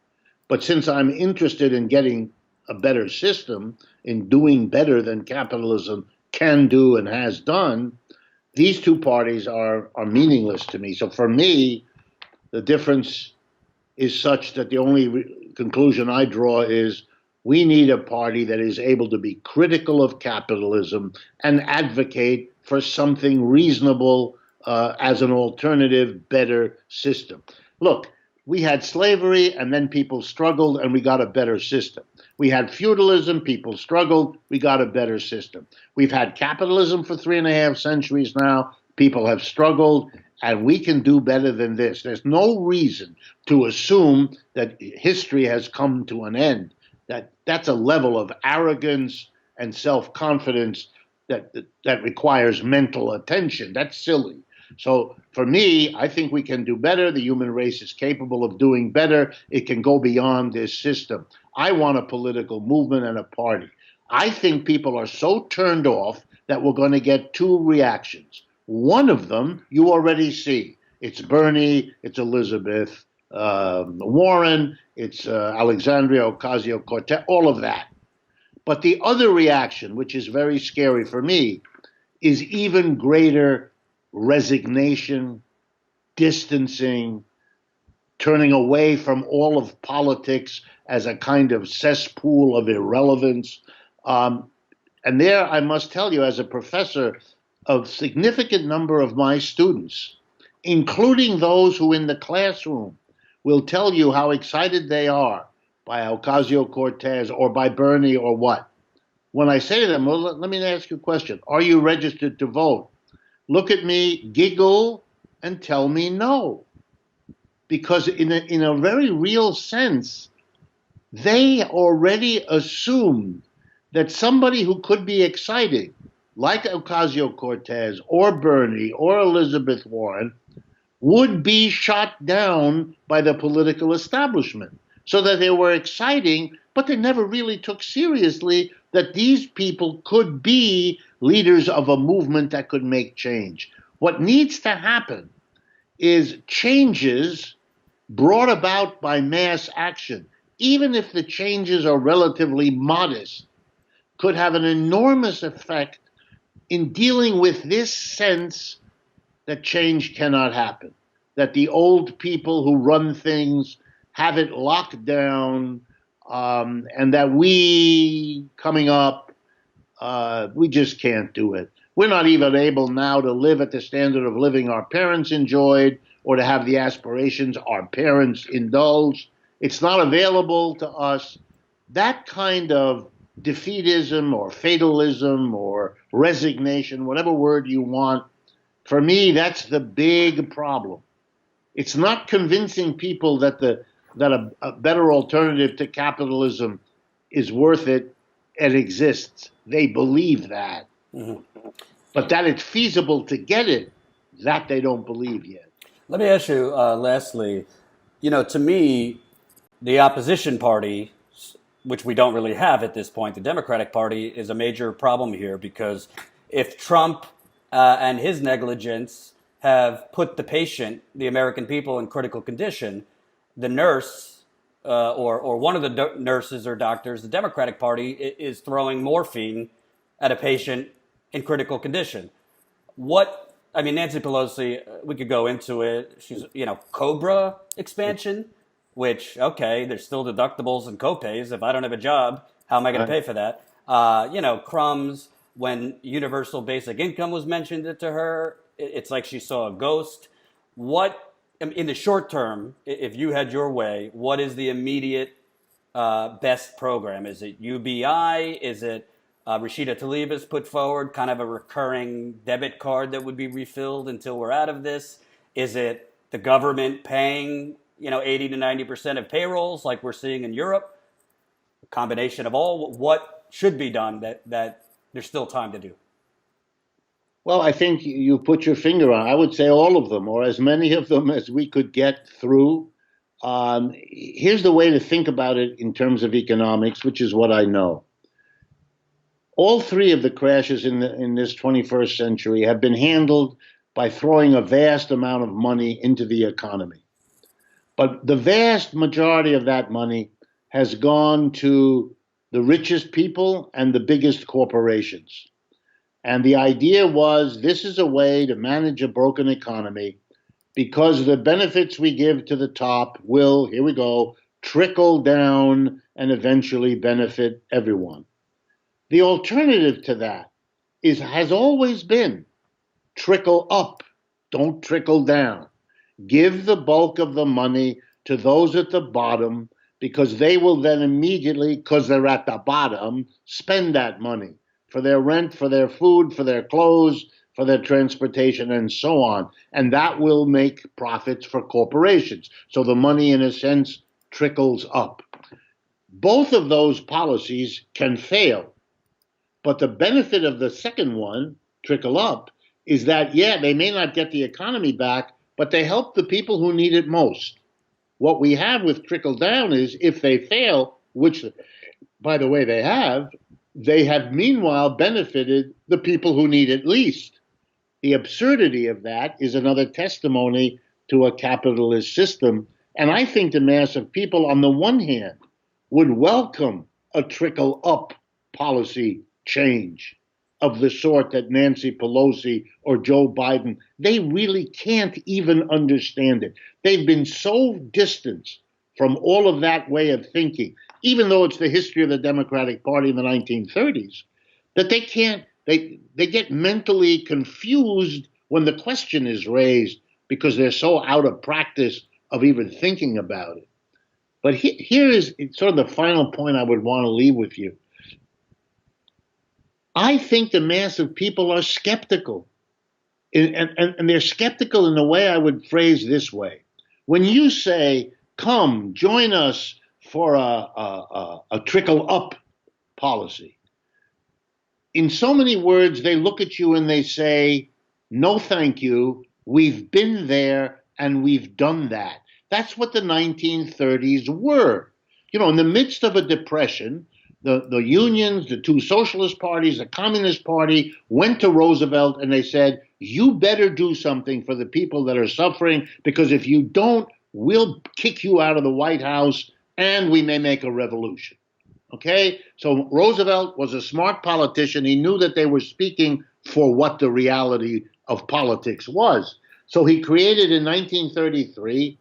But since I'm interested in getting a better system, in doing better than capitalism can do and has done, these two parties are meaningless to me. So for me, the difference is such that the only conclusion I draw is we need a party that is able to be critical of capitalism and advocate for something reasonable as an alternative, better system. Look, we had slavery and then people struggled and we got a better system. We had feudalism, people struggled, we got a better system. We've had capitalism for 3.5 centuries now, people have struggled, and we can do better than this. There's no reason to assume that history has come to an end. That's a level of arrogance and self-confidence that requires mental attention. That's silly. So for me, I think we can do better. The human race is capable of doing better. It can go beyond this system. I want a political movement and a party. I think people are so turned off that we're going to get two reactions. One of them you already see. It's Bernie, it's Elizabeth Warren, it's Alexandria Ocasio-Cortez, all of that. But the other reaction, which is very scary for me, is even greater resignation, distancing, turning away from all of politics as a kind of cesspool of irrelevance. And there, I must tell you, as a professor, a significant number of my students, including those who in the classroom will tell you how excited they are by Ocasio-Cortez or by Bernie or what. When I say to them, well, let me ask you a question. Are you registered to vote? Look at me, giggle, and tell me no. Because in a very real sense, they already assumed that somebody who could be exciting, like Ocasio-Cortez or Bernie or Elizabeth Warren, would be shot down by the political establishment. So that they were exciting, but they never really took seriously that these people could be leaders of a movement that could make change. What needs to happen is changes brought about by mass action, even if the changes are relatively modest, could have an enormous effect in dealing with this sense that change cannot happen, that the old people who run things have it locked down, and that we, coming up, we just can't do it. We're not even able now to live at the standard of living our parents enjoyed or to have the aspirations our parents indulge. It's not available to us. That kind of defeatism or fatalism or resignation, whatever word you want, for me, that's the big problem. It's not convincing people that a better alternative to capitalism is worth it and exists. They believe that. Mm-hmm. But that it's feasible to get it, that they don't believe yet. Let me ask you, lastly, to me, the opposition party, which we don't really have at this point, the Democratic Party, is a major problem here, because if Trump and his negligence have put the patient, the American people, in critical condition, the nurse or one of the nurses or doctors, the Democratic Party, is throwing morphine at a patient in critical condition. Nancy Pelosi, we could go into it. She's, COBRA expansion, which, okay, there's still deductibles and copays. If I don't have a job, how am I going to pay for that? Crumbs, when universal basic income was mentioned to her, it's like she saw a ghost. What, in the short term, if you had your way, what is the immediate best program? Is it UBI? Is it Rashida Tlaib has put forward kind of a recurring debit card that would be refilled until we're out of this? Is it the government paying 80 to 90% of payrolls like we're seeing in Europe? A combination of all. What should be done that there's still time to do? Well, I think you put your finger on. I would say all of them, or as many of them as we could get through. Here's the way to think about it in terms of economics, which is what I know. All three of the crashes in this 21st century have been handled by throwing a vast amount of money into the economy. But the vast majority of that money has gone to the richest people and the biggest corporations. And the idea was this is a way to manage a broken economy because the benefits we give to the top will, here we go, trickle down and eventually benefit everyone. The alternative to that has always been trickle up, don't trickle down. Give the bulk of the money to those at the bottom because they will then immediately, because they're at the bottom, spend that money for their rent, for their food, for their clothes, for their transportation, and so on. And that will make profits for corporations. So the money, in a sense, trickles up. Both of those policies can fail. But the benefit of the second one, trickle up, is that, they may not get the economy back, but they help the people who need it most. What we have with trickle down is if they fail, which, by the way, they have meanwhile benefited the people who need it least. The absurdity of that is another testimony to a capitalist system. And I think the mass of people, on the one hand, would welcome a trickle up policy change of the sort that Nancy Pelosi or Joe Biden, they really can't even understand it. They've been so distant from all of that way of thinking, even though it's the history of the Democratic Party in the 1930s, that they get mentally confused when the question is raised because they're so out of practice of even thinking about it. But here is sort of the final point I would want to leave with you. I think the mass of people are skeptical. And they're skeptical in a way I would phrase this way. When you say, come, join us for a trickle-up policy, in so many words, they look at you and they say, no, thank you. We've been there and we've done that. That's what the 1930s were. In the midst of a depression, the unions, the two socialist parties, the Communist Party went to Roosevelt and they said, you better do something for the people that are suffering, because if you don't, we'll kick you out of the White House and we may make a revolution. Okay? So Roosevelt was a smart politician. He knew that they were speaking for what the reality of politics was. So he created in 1933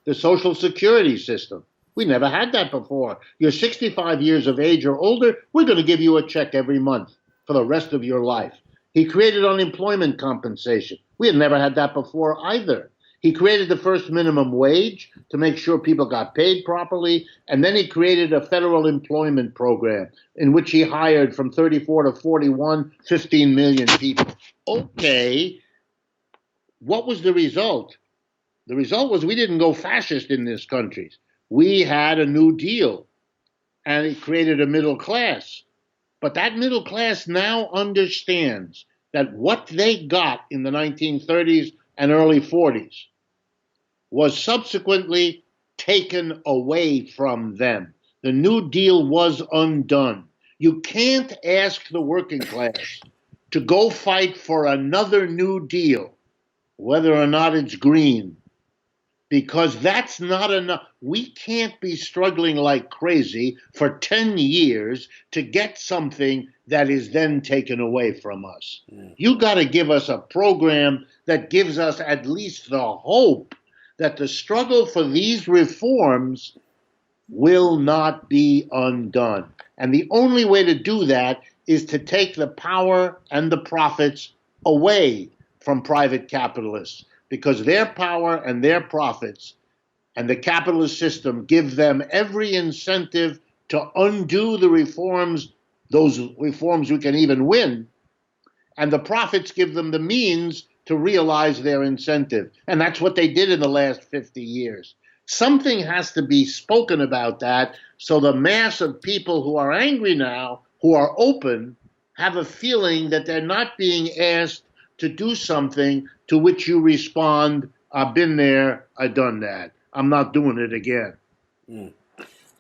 the Social Security system. We never had that before. You're 65 years of age or older, we're going to give you a check every month for the rest of your life. He created unemployment compensation. We had never had that before either. He created the first minimum wage to make sure people got paid properly. And then he created a federal employment program in which he hired from 34 to 41, 15 million people. Okay, what was the result? The result was we didn't go fascist in this country. We had a New Deal, and it created a middle class. But that middle class now understands that what they got in the 1930s and early 40s was subsequently taken away from them. The New Deal was undone. You can't ask the working class to go fight for another New Deal, whether or not it's green, because that's not enough. We can't be struggling like crazy for 10 years to get something that is then taken away from us. You got to give us a program that gives us at least the hope that the struggle for these reforms will not be undone. And the only way to do that is to take the power and the profits away from private capitalists, because their power and their profits and the capitalist system give them every incentive to undo the reforms, those reforms we can even win, and the profits give them the means to realize their incentive. And that's what they did in the last 50 years. Something has to be spoken about that so the mass of people who are angry now, who are open, have a feeling that they're not being asked to do something to which you respond, I've been there, I've done that. I'm not doing it again.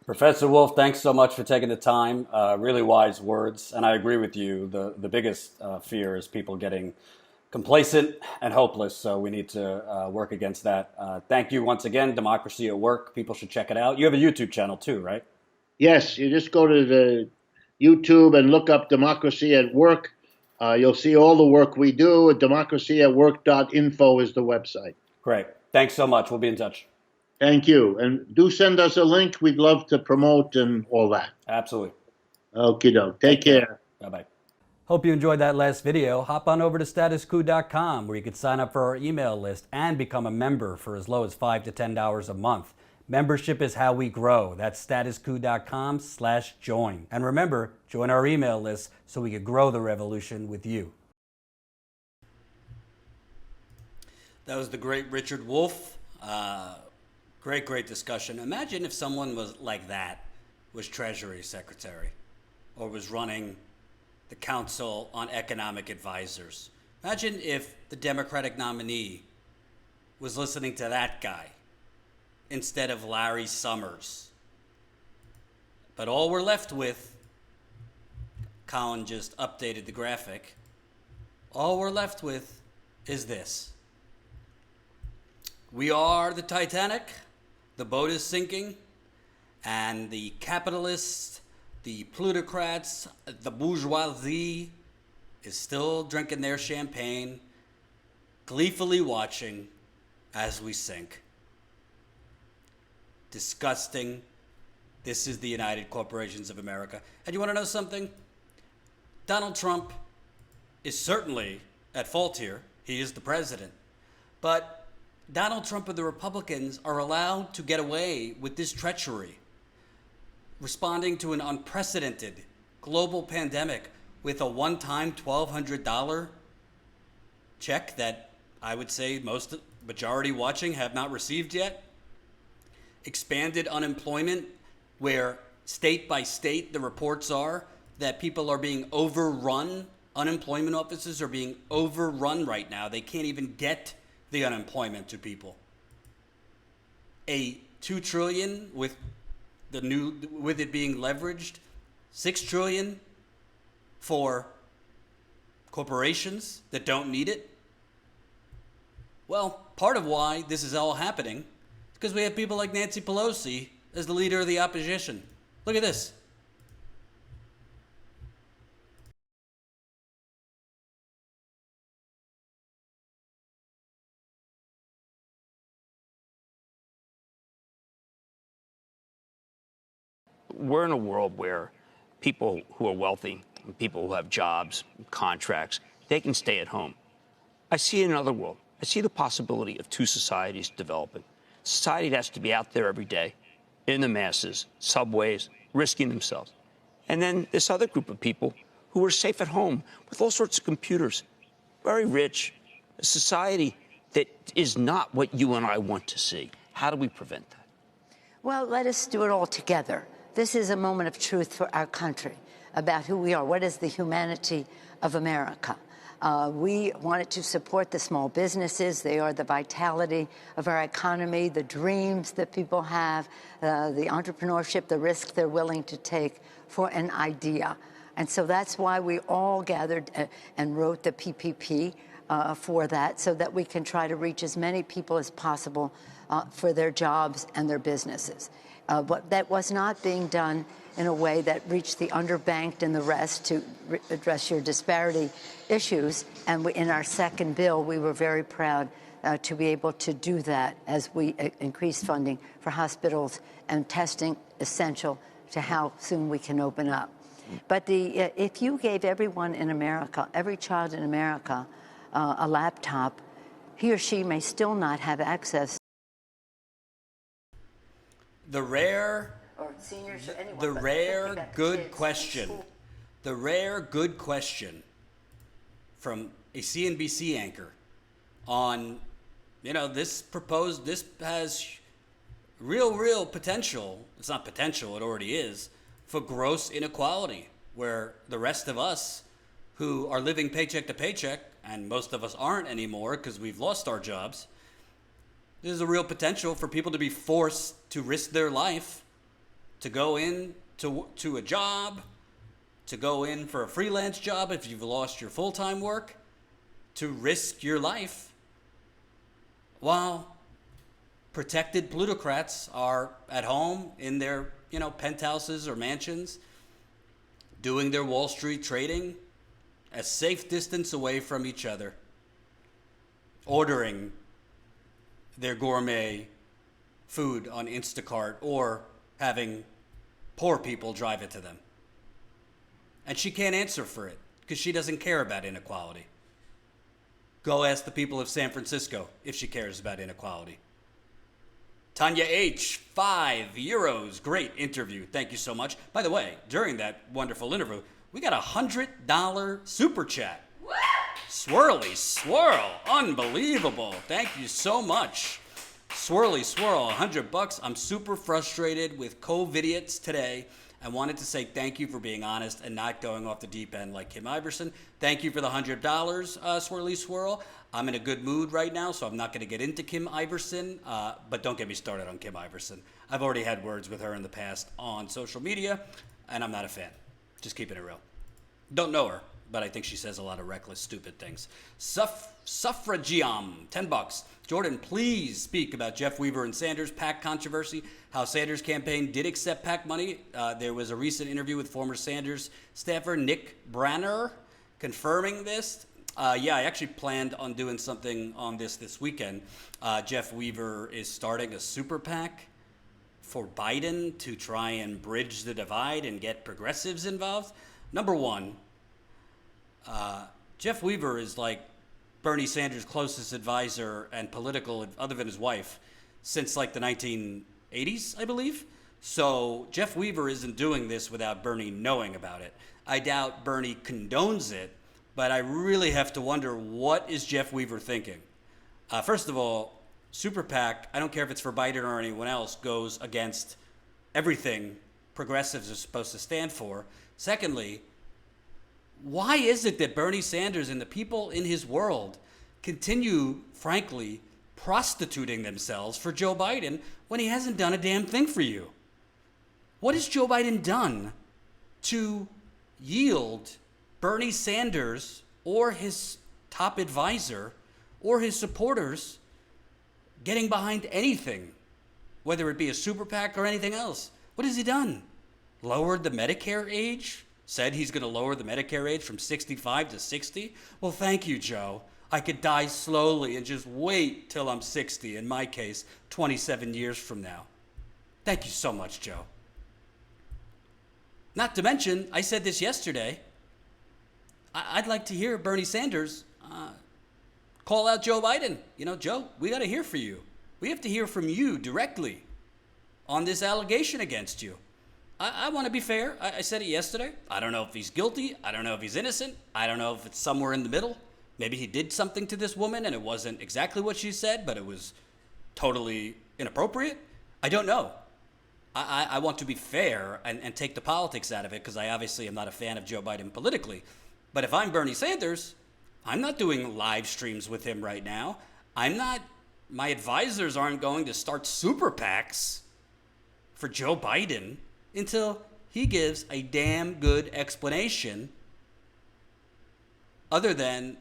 Professor Wolff, thanks so much for taking the time. Really wise words. And I agree with you. The biggest fear is people getting complacent and hopeless. So we need to work against that. Thank you once again, Democracy at Work. People should check it out. You have a YouTube channel too, right? Yes, you just go to the YouTube and look up Democracy at Work. You'll see all the work we do. Democracyatwork.info is the website. Great. Thanks so much. We'll be in touch. Thank you. And do send us a link. We'd love to promote and all that. Absolutely. Okie doke. Take care. Bye-bye. Hope you enjoyed that last video. Hop on over to statuscoup.com where you can sign up for our email list and become a member for as low as $5 to $10 a month. Membership is how we grow. That's statuscoup.com/join. And remember, join our email list so we can grow the revolution with you. That was the great Richard Wolff. Great discussion. Imagine if someone was like that was Treasury Secretary or was running the Council on Economic Advisors. Imagine if the Democratic nominee was listening to that guy instead of Larry Summers. But all we're left with, Colin just updated the graphic, all we're left with is this. We are the Titanic, the boat is sinking, and the capitalists, the plutocrats, the bourgeoisie is still drinking their champagne, gleefully watching as we sink. Disgusting. This is the United Corporations of America. And you want to know something? Donald Trump is certainly at fault here. He is the president. But Donald Trump and the Republicans are allowed to get away with this treachery, responding to an unprecedented global pandemic with a one-time $1,200 check that I would say majority watching have not received yet. Expanded unemployment, where state by state the reports are that people are being overrun. Unemployment offices are being overrun right now. They can't even get the unemployment to people. A $2 trillion with it being leveraged, $6 trillion for corporations that don't need it. Well, part of why this is all happening is because we have people like Nancy Pelosi as the leader of the opposition. Look at this. We're in a world where people who are wealthy, people who have jobs, contracts, they can stay at home. I see another world, I see the possibility of two societies developing. Society that has to be out there every day, in the masses, subways, risking themselves. And then this other group of people who are safe at home with all sorts of computers, very rich, a society that is not what you and I want to see. How do we prevent that? Well, let us do it all together. This is a moment of truth for our country about who we are. What is the humanity of America? We wanted to support the small businesses. They are the vitality of our economy, the dreams that people have, the entrepreneurship, the risk they're willing to take for an idea. And so that's why we all gathered and wrote the PPP for that, so that we can try to reach as many people as possible for their jobs and their businesses. But that was not being done in a way that reached the underbanked and the rest to address your disparity issues. And in our second bill, we were very proud to be able to do that as we increased funding for hospitals and testing essential to how soon we can open up. But if you gave everyone in America, every child in America, a laptop, he or she may still not have access. The rare, Or seniors or anyone, the but rare think about the good kids in question, school. the rare good question from a CNBC anchor on, this has real potential. It's not potential, it already is, for gross inequality, where the rest of us who are living paycheck to paycheck, and most of us aren't anymore because we've lost our jobs, there's a real potential for people to be forced to risk their life to go in to a job, to go in for a freelance job if you've lost your full-time work, to risk your life while protected plutocrats are at home in their, penthouses or mansions doing their Wall Street trading a safe distance away from each other, ordering their gourmet food on Instacart or having poor people drive it to them. And she can't answer for it because she doesn't care about inequality. Go ask the people of San Francisco if she cares about inequality. Tanya H., €5. Great interview. Thank you so much. By the way, during that wonderful interview, we got a $100 super chat. Swirly Swirl. Unbelievable. Thank you so much. Swirly Swirl, $100. I'm super frustrated with COVIDiots today. I wanted to say thank you for being honest and not going off the deep end like Kim Iverson. Thank you for the $100, Swirly Swirl. I'm in a good mood right now, so I'm not going to get into Kim Iverson, but don't get me started on Kim Iverson. I've already had words with her in the past on social media, and I'm not a fan. Just keeping it real. Don't know her, but I think she says a lot of reckless, stupid things. Suffragium, $10. Jordan, please speak about Jeff Weaver and Sanders PAC controversy, how Sanders' campaign did accept PAC money. There was a recent interview with former Sanders staffer Nick Branner confirming this. I actually planned on doing something on this weekend. Jeff Weaver is starting a super PAC for Biden to try and bridge the divide and get progressives involved. Number one, Jeff Weaver is like Bernie Sanders' closest advisor and political, other than his wife, since like the 1980s, I believe. So Jeff Weaver isn't doing this without Bernie knowing about it. I doubt Bernie condones it, but I really have to wonder, what is Jeff Weaver thinking? First of all, Super PAC, I don't care if it's for Biden or anyone else, goes against everything progressives are supposed to stand for. Secondly, why is it that Bernie Sanders and the people in his world continue, frankly, prostituting themselves for Joe Biden when he hasn't done a damn thing for you? What has Joe Biden done to yield Bernie Sanders or his top advisor or his supporters getting behind anything, whether it be a super PAC or anything else? What has he done? Lowered the Medicare age? Said he's going to lower the Medicare age from 65 to 60? Well, thank you, Joe. I could die slowly and just wait till I'm 60, in my case, 27 years from now. Thank you so much, Joe. Not to mention, I said this yesterday, I'd like to hear Bernie Sanders call out Joe Biden. Joe, we got to hear from you. We have to hear from you directly on this allegation against you. I want to be fair. I said it yesterday. I don't know if he's guilty. I don't know if he's innocent. I don't know if it's somewhere in the middle. Maybe he did something to this woman and it wasn't exactly what she said, but it was totally inappropriate. I don't know. I want to be fair and take the politics out of it, because I obviously am not a fan of Joe Biden politically. But if I'm Bernie Sanders, I'm not doing live streams with him right now. My advisors aren't going to start super PACs for Joe Biden until he gives a damn good explanation, other than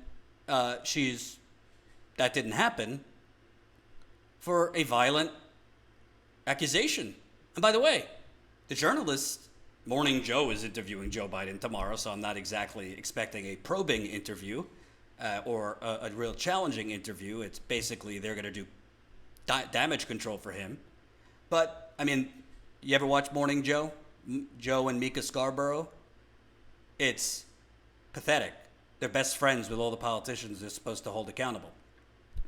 that didn't happen, for a violent accusation. And by the way, the journalist, Morning Joe, is interviewing Joe Biden tomorrow, so I'm not exactly expecting a probing interview or a real challenging interview. It's basically they're going to do damage control for him. But, I mean, you ever watch Morning Joe? Joe and Mika Scarborough? It's pathetic. They're best friends with all the politicians they're supposed to hold accountable.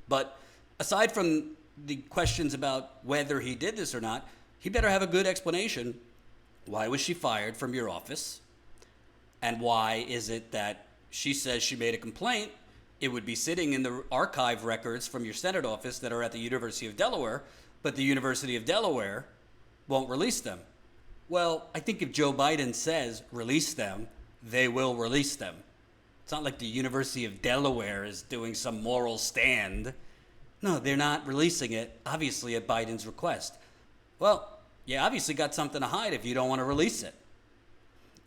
But aside from the questions about whether he did this or not, he better have a good explanation. Why was she fired from your office? And why is it that she says she made a complaint? It would be sitting in the archive records from your Senate office that are at the University of Delaware, but the University of Delaware won't release them. Well, I think if Joe Biden says release them, they will release them. It's not like the University of Delaware is doing some moral stand. No, they're not releasing it, obviously at Biden's request. Well, you obviously got something to hide if you don't want to release it.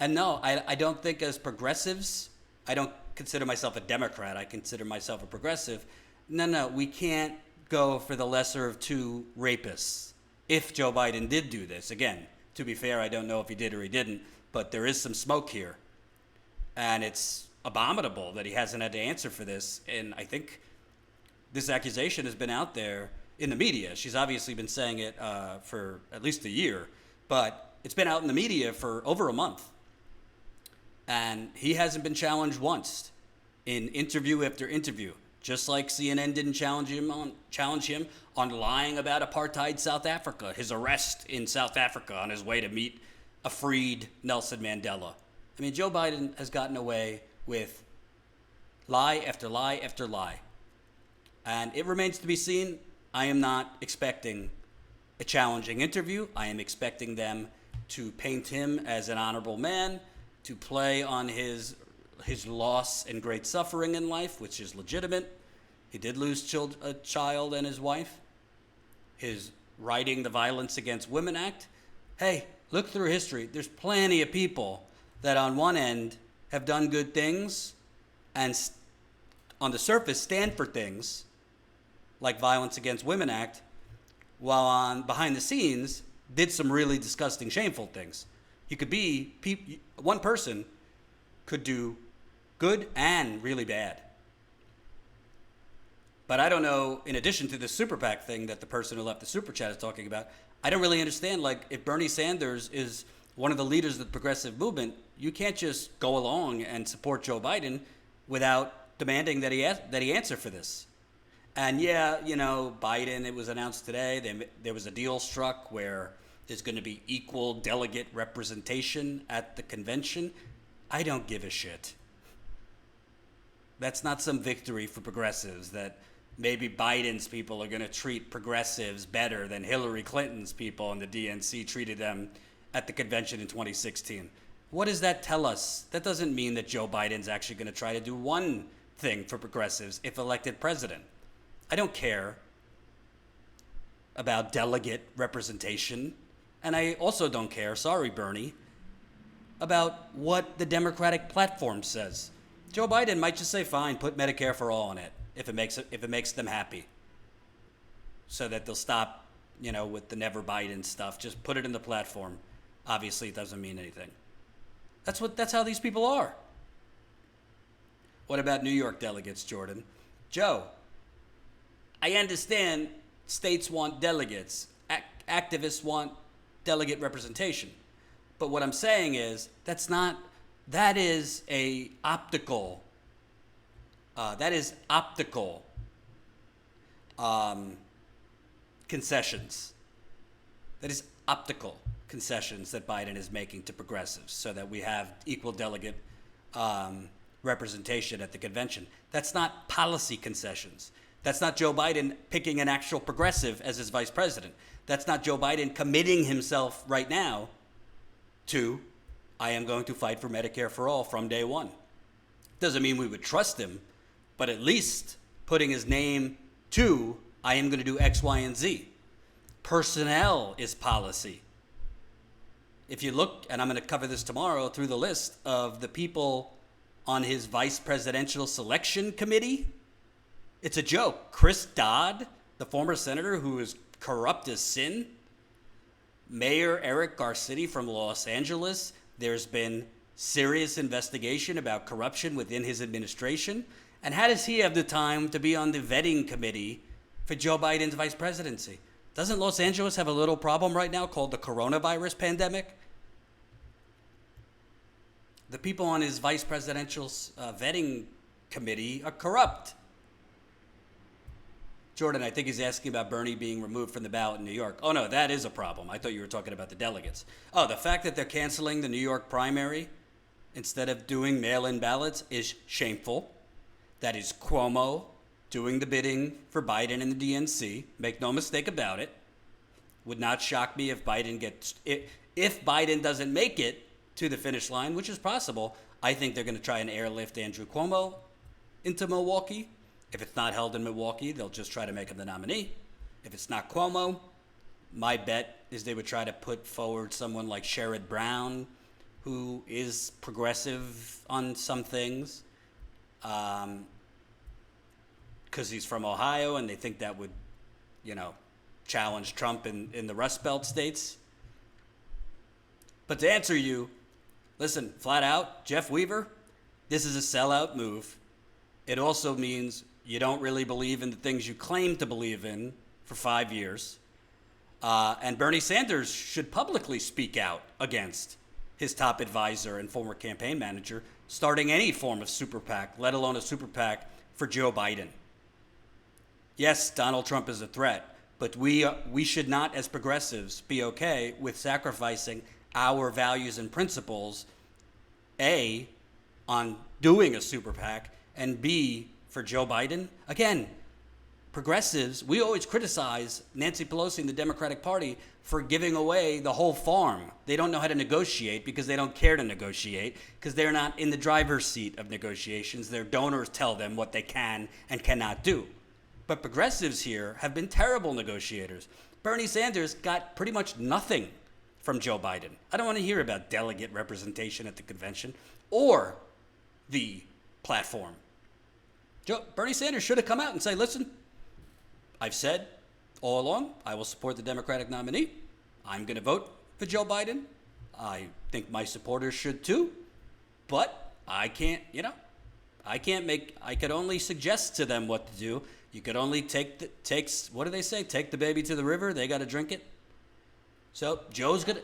And no, I don't think as progressives, I don't consider myself a Democrat, I consider myself a progressive. No, we can't go for the lesser of two rapists. If Joe Biden did do this, again, to be fair, I don't know if he did or he didn't, but there is some smoke here. And it's abominable that he hasn't had to answer for this. And I think this accusation has been out there in the media. She's obviously been saying it for at least a year, but it's been out in the media for over a month. And he hasn't been challenged once in interview after interview, just like CNN didn't challenge him on lying about apartheid South Africa, his arrest in South Africa on his way to meet a freed Nelson Mandela. I mean, Joe Biden has gotten away with lie after lie after lie. And it remains to be seen. I am not expecting a challenging interview. I am expecting them to paint him as an honorable man, to play on his loss and great suffering in life, which is legitimate. He did lose a child and his wife. His writing the Violence Against Women Act. Hey, look through history. There's plenty of people that on one end have done good things and on the surface stand for things like Violence Against Women Act, while behind the scenes did some really disgusting, shameful things. You could be, one person could do good and really bad. But I don't know, in addition to the super PAC thing that the person who left the super chat is talking about, I don't really understand, like, if Bernie Sanders is one of the leaders of the progressive movement, you can't just go along and support Joe Biden without demanding that he answer for this. And yeah, Biden, it was announced today, there was a deal struck where there's going to be equal delegate representation at the convention. I don't give a shit. That's not some victory for progressives, that maybe Biden's people are going to treat progressives better than Hillary Clinton's people and the DNC treated them at the convention in 2016. What does that tell us? That doesn't mean that Joe Biden's actually going to try to do one thing for progressives if elected president. I don't care about delegate representation. And I also don't care, sorry Bernie, about what the Democratic platform says. Joe Biden might just say, fine, put Medicare for all on it if it makes them happy, so that they'll stop, with the never Biden stuff. Just put it in the platform. Obviously, it doesn't mean anything. That's how these people are. What about New York delegates, Jordan? Joe, I understand states want delegates. Activists want delegate representation. But what I'm saying is that is optical concessions, that is optical concessions that Biden is making to progressives so that we have equal delegate representation at the convention. That's not policy concessions. That's not Joe Biden picking an actual progressive as his vice president. That's not Joe Biden committing himself right now to, I am going to fight for Medicare for all from day one. Doesn't mean we would trust him, but at least putting his name to, I am going to do X, Y, and Z. Personnel is policy. If you look, and I'm going to cover this tomorrow, through the list of the people on his vice presidential selection committee, it's a joke. Chris Dodd, the former senator who is corrupt as sin. Mayor Eric Garcetti from Los Angeles. There's been serious investigation about corruption within his administration. And how does he have the time to be on the vetting committee for Joe Biden's vice presidency? Doesn't Los Angeles have a little problem right now called the coronavirus pandemic? The people on his vice presidential vetting committee are corrupt. Jordan, I think he's asking about Bernie being removed from the ballot in New York. Oh, no, that is a problem. I thought you were talking about the delegates. Oh, the fact that they're canceling the New York primary instead of doing mail-in ballots is shameful. That is Cuomo doing the bidding for Biden and the DNC. Make no mistake about it. Would not shock me if Biden doesn't make it to the finish line, which is possible. I think they're going to try and airlift Andrew Cuomo into Milwaukee. If it's not held in Milwaukee, they'll just try to make him the nominee. If it's not Cuomo, my bet is they would try to put forward someone like Sherrod Brown, who is progressive on some things, because he's from Ohio, and they think that would, challenge Trump in the Rust Belt states. But to answer you, listen, flat out, Jeff Weaver, this is a sellout move. It also means you don't really believe in the things you claim to believe in for 5 years. And Bernie Sanders should publicly speak out against his top advisor and former campaign manager starting any form of super PAC, let alone a super PAC for Joe Biden. Yes, Donald Trump is a threat, but we should not, as progressives, be okay with sacrificing our values and principles, A, on doing a super PAC, and B, for Joe Biden. Again, progressives, we always criticize Nancy Pelosi and the Democratic Party for giving away the whole farm. They don't know how to negotiate because they don't care to negotiate, because they're not in the driver's seat of negotiations. Their donors tell them what they can and cannot do. But progressives here have been terrible negotiators. Bernie Sanders got pretty much nothing from Joe Biden. I don't want to hear about delegate representation at the convention or the platform. Bernie Sanders should have come out and say, listen, I've said all along I will support the Democratic nominee. I'm going to vote for Joe Biden. I think my supporters should too. But I can't, I could only suggest to them what to do. You could only what do they say? Take the baby to the river. They got to drink it. So Joe's going to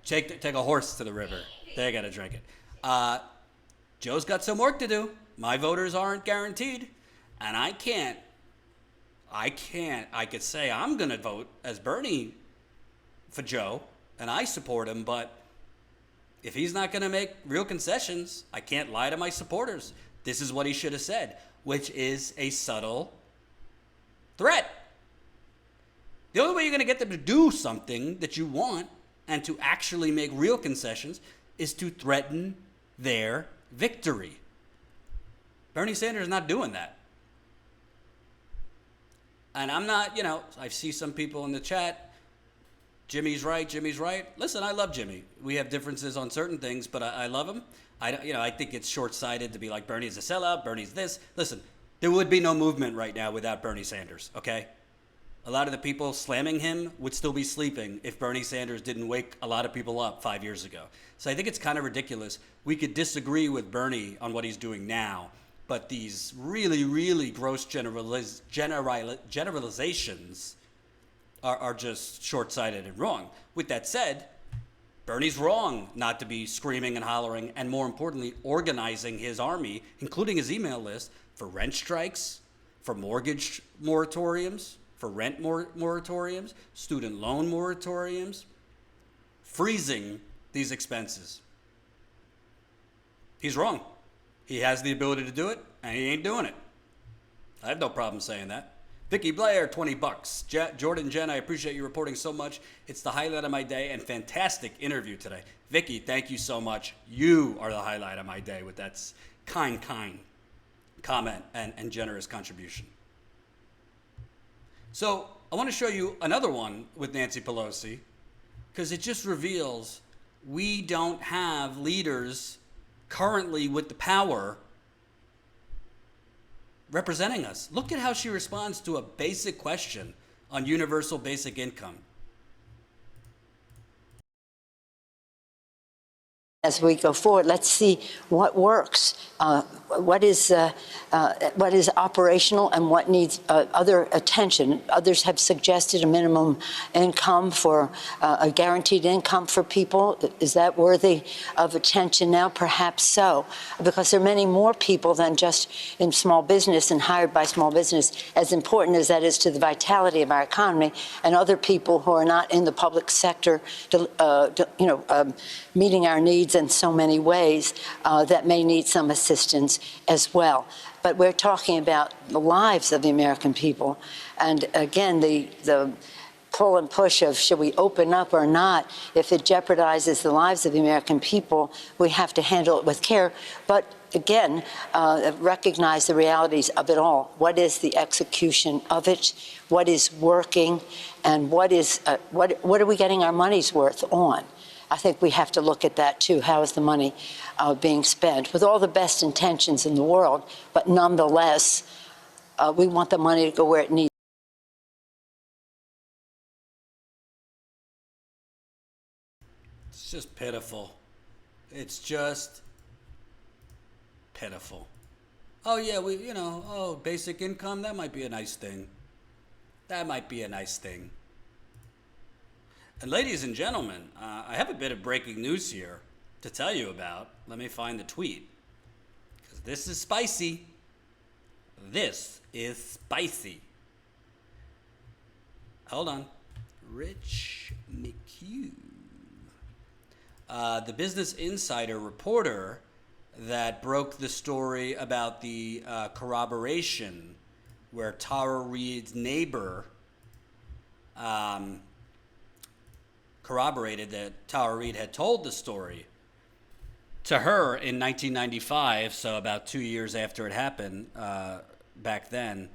take a horse to the river. They got to drink it. Joe's got some work to do. My voters aren't guaranteed. And I could say I'm going to vote as Bernie for Joe, and I support him, but if he's not going to make real concessions, I can't lie to my supporters. This is what he should have said, which is a subtle threat. The only way you're going to get them to do something that you want and to actually make real concessions is to threaten their victory. Bernie Sanders is not doing that. And I'm not, I see some people in the chat, Jimmy's right. Listen, I love Jimmy. We have differences on certain things, but I love him. I think it's short-sighted to be like, Bernie's a sellout, Bernie's this. Listen, there would be no movement right now without Bernie Sanders, okay? A lot of the people slamming him would still be sleeping if Bernie Sanders didn't wake a lot of people up 5 years ago. So I think it's kind of ridiculous. We could disagree with Bernie on what he's doing now, but these really, really gross generalizations are just short-sighted and wrong. With that said, Bernie's wrong not to be screaming and hollering and, more importantly, organizing his army, including his email list, for rent strikes, for mortgage moratoriums, for rent moratoriums, student loan moratoriums, freezing these expenses. He's wrong. He has the ability to do it, and he ain't doing it. I have no problem saying that. Vicky Blair, $20. Jordan Jen, I appreciate you reporting so much. It's the highlight of my day and fantastic interview today. Vicky, thank you so much. You are the highlight of my day with that kind comment and generous contribution. So I want to show you another one with Nancy Pelosi, because it just reveals we don't have leaders currently with the power representing us. Look at how she responds to a basic question on universal basic income. As we go forward, let's see what works, what is operational, and what needs other attention. Others have suggested a minimum income for a guaranteed income for people. Is that worthy of attention now? Perhaps so, because there are many more people than just in small business and hired by small business, as important as that is to the vitality of our economy, and other people who are not in the public sector, meeting our needs in so many ways that may need some assistance as well. But we're talking about the lives of the American people. And again, the pull and push of should we open up or not, if it jeopardizes the lives of the American people, we have to handle it with care. But again, recognize the realities of it all. What is the execution of it? What is working? And what are we getting our money's worth on? I think we have to look at that, too. How is the money being spent? With all the best intentions in the world, but nonetheless, we want the money to go where it needs. It's just pitiful. It's just pitiful. Oh, yeah, basic income, that might be a nice thing. That might be a nice thing. And ladies and gentlemen, I have a bit of breaking news here to tell you about. Let me find the tweet, because this is spicy. This is spicy. Hold on. Rich McHugh. The Business Insider reporter that broke the story about the corroboration where Tara Reade's neighbor corroborated that Tara Reade had told the story to her in 1995, so about 2 years after it happened back then.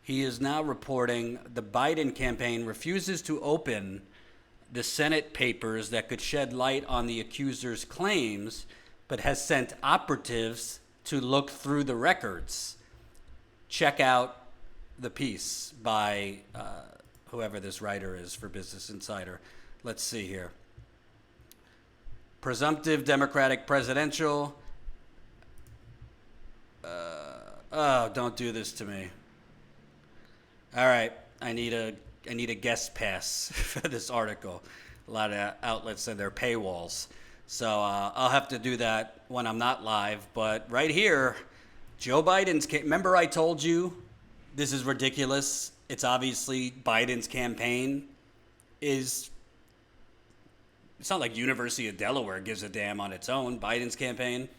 He is now reporting the Biden campaign refuses to open the Senate papers that could shed light on the accuser's claims, but has sent operatives to look through the records. Check out the piece by whoever this writer is for Business Insider. Let's see here. Presumptive Democratic presidential. Oh, don't do this to me. All right, I need a guest pass for this article. A lot of outlets and their paywalls. So I'll have to do that when I'm not live. But right here, Joe Biden's, remember I told you this is ridiculous. It's obviously Biden's campaign is, it's not like University of Delaware gives a damn on its own. Biden's campaign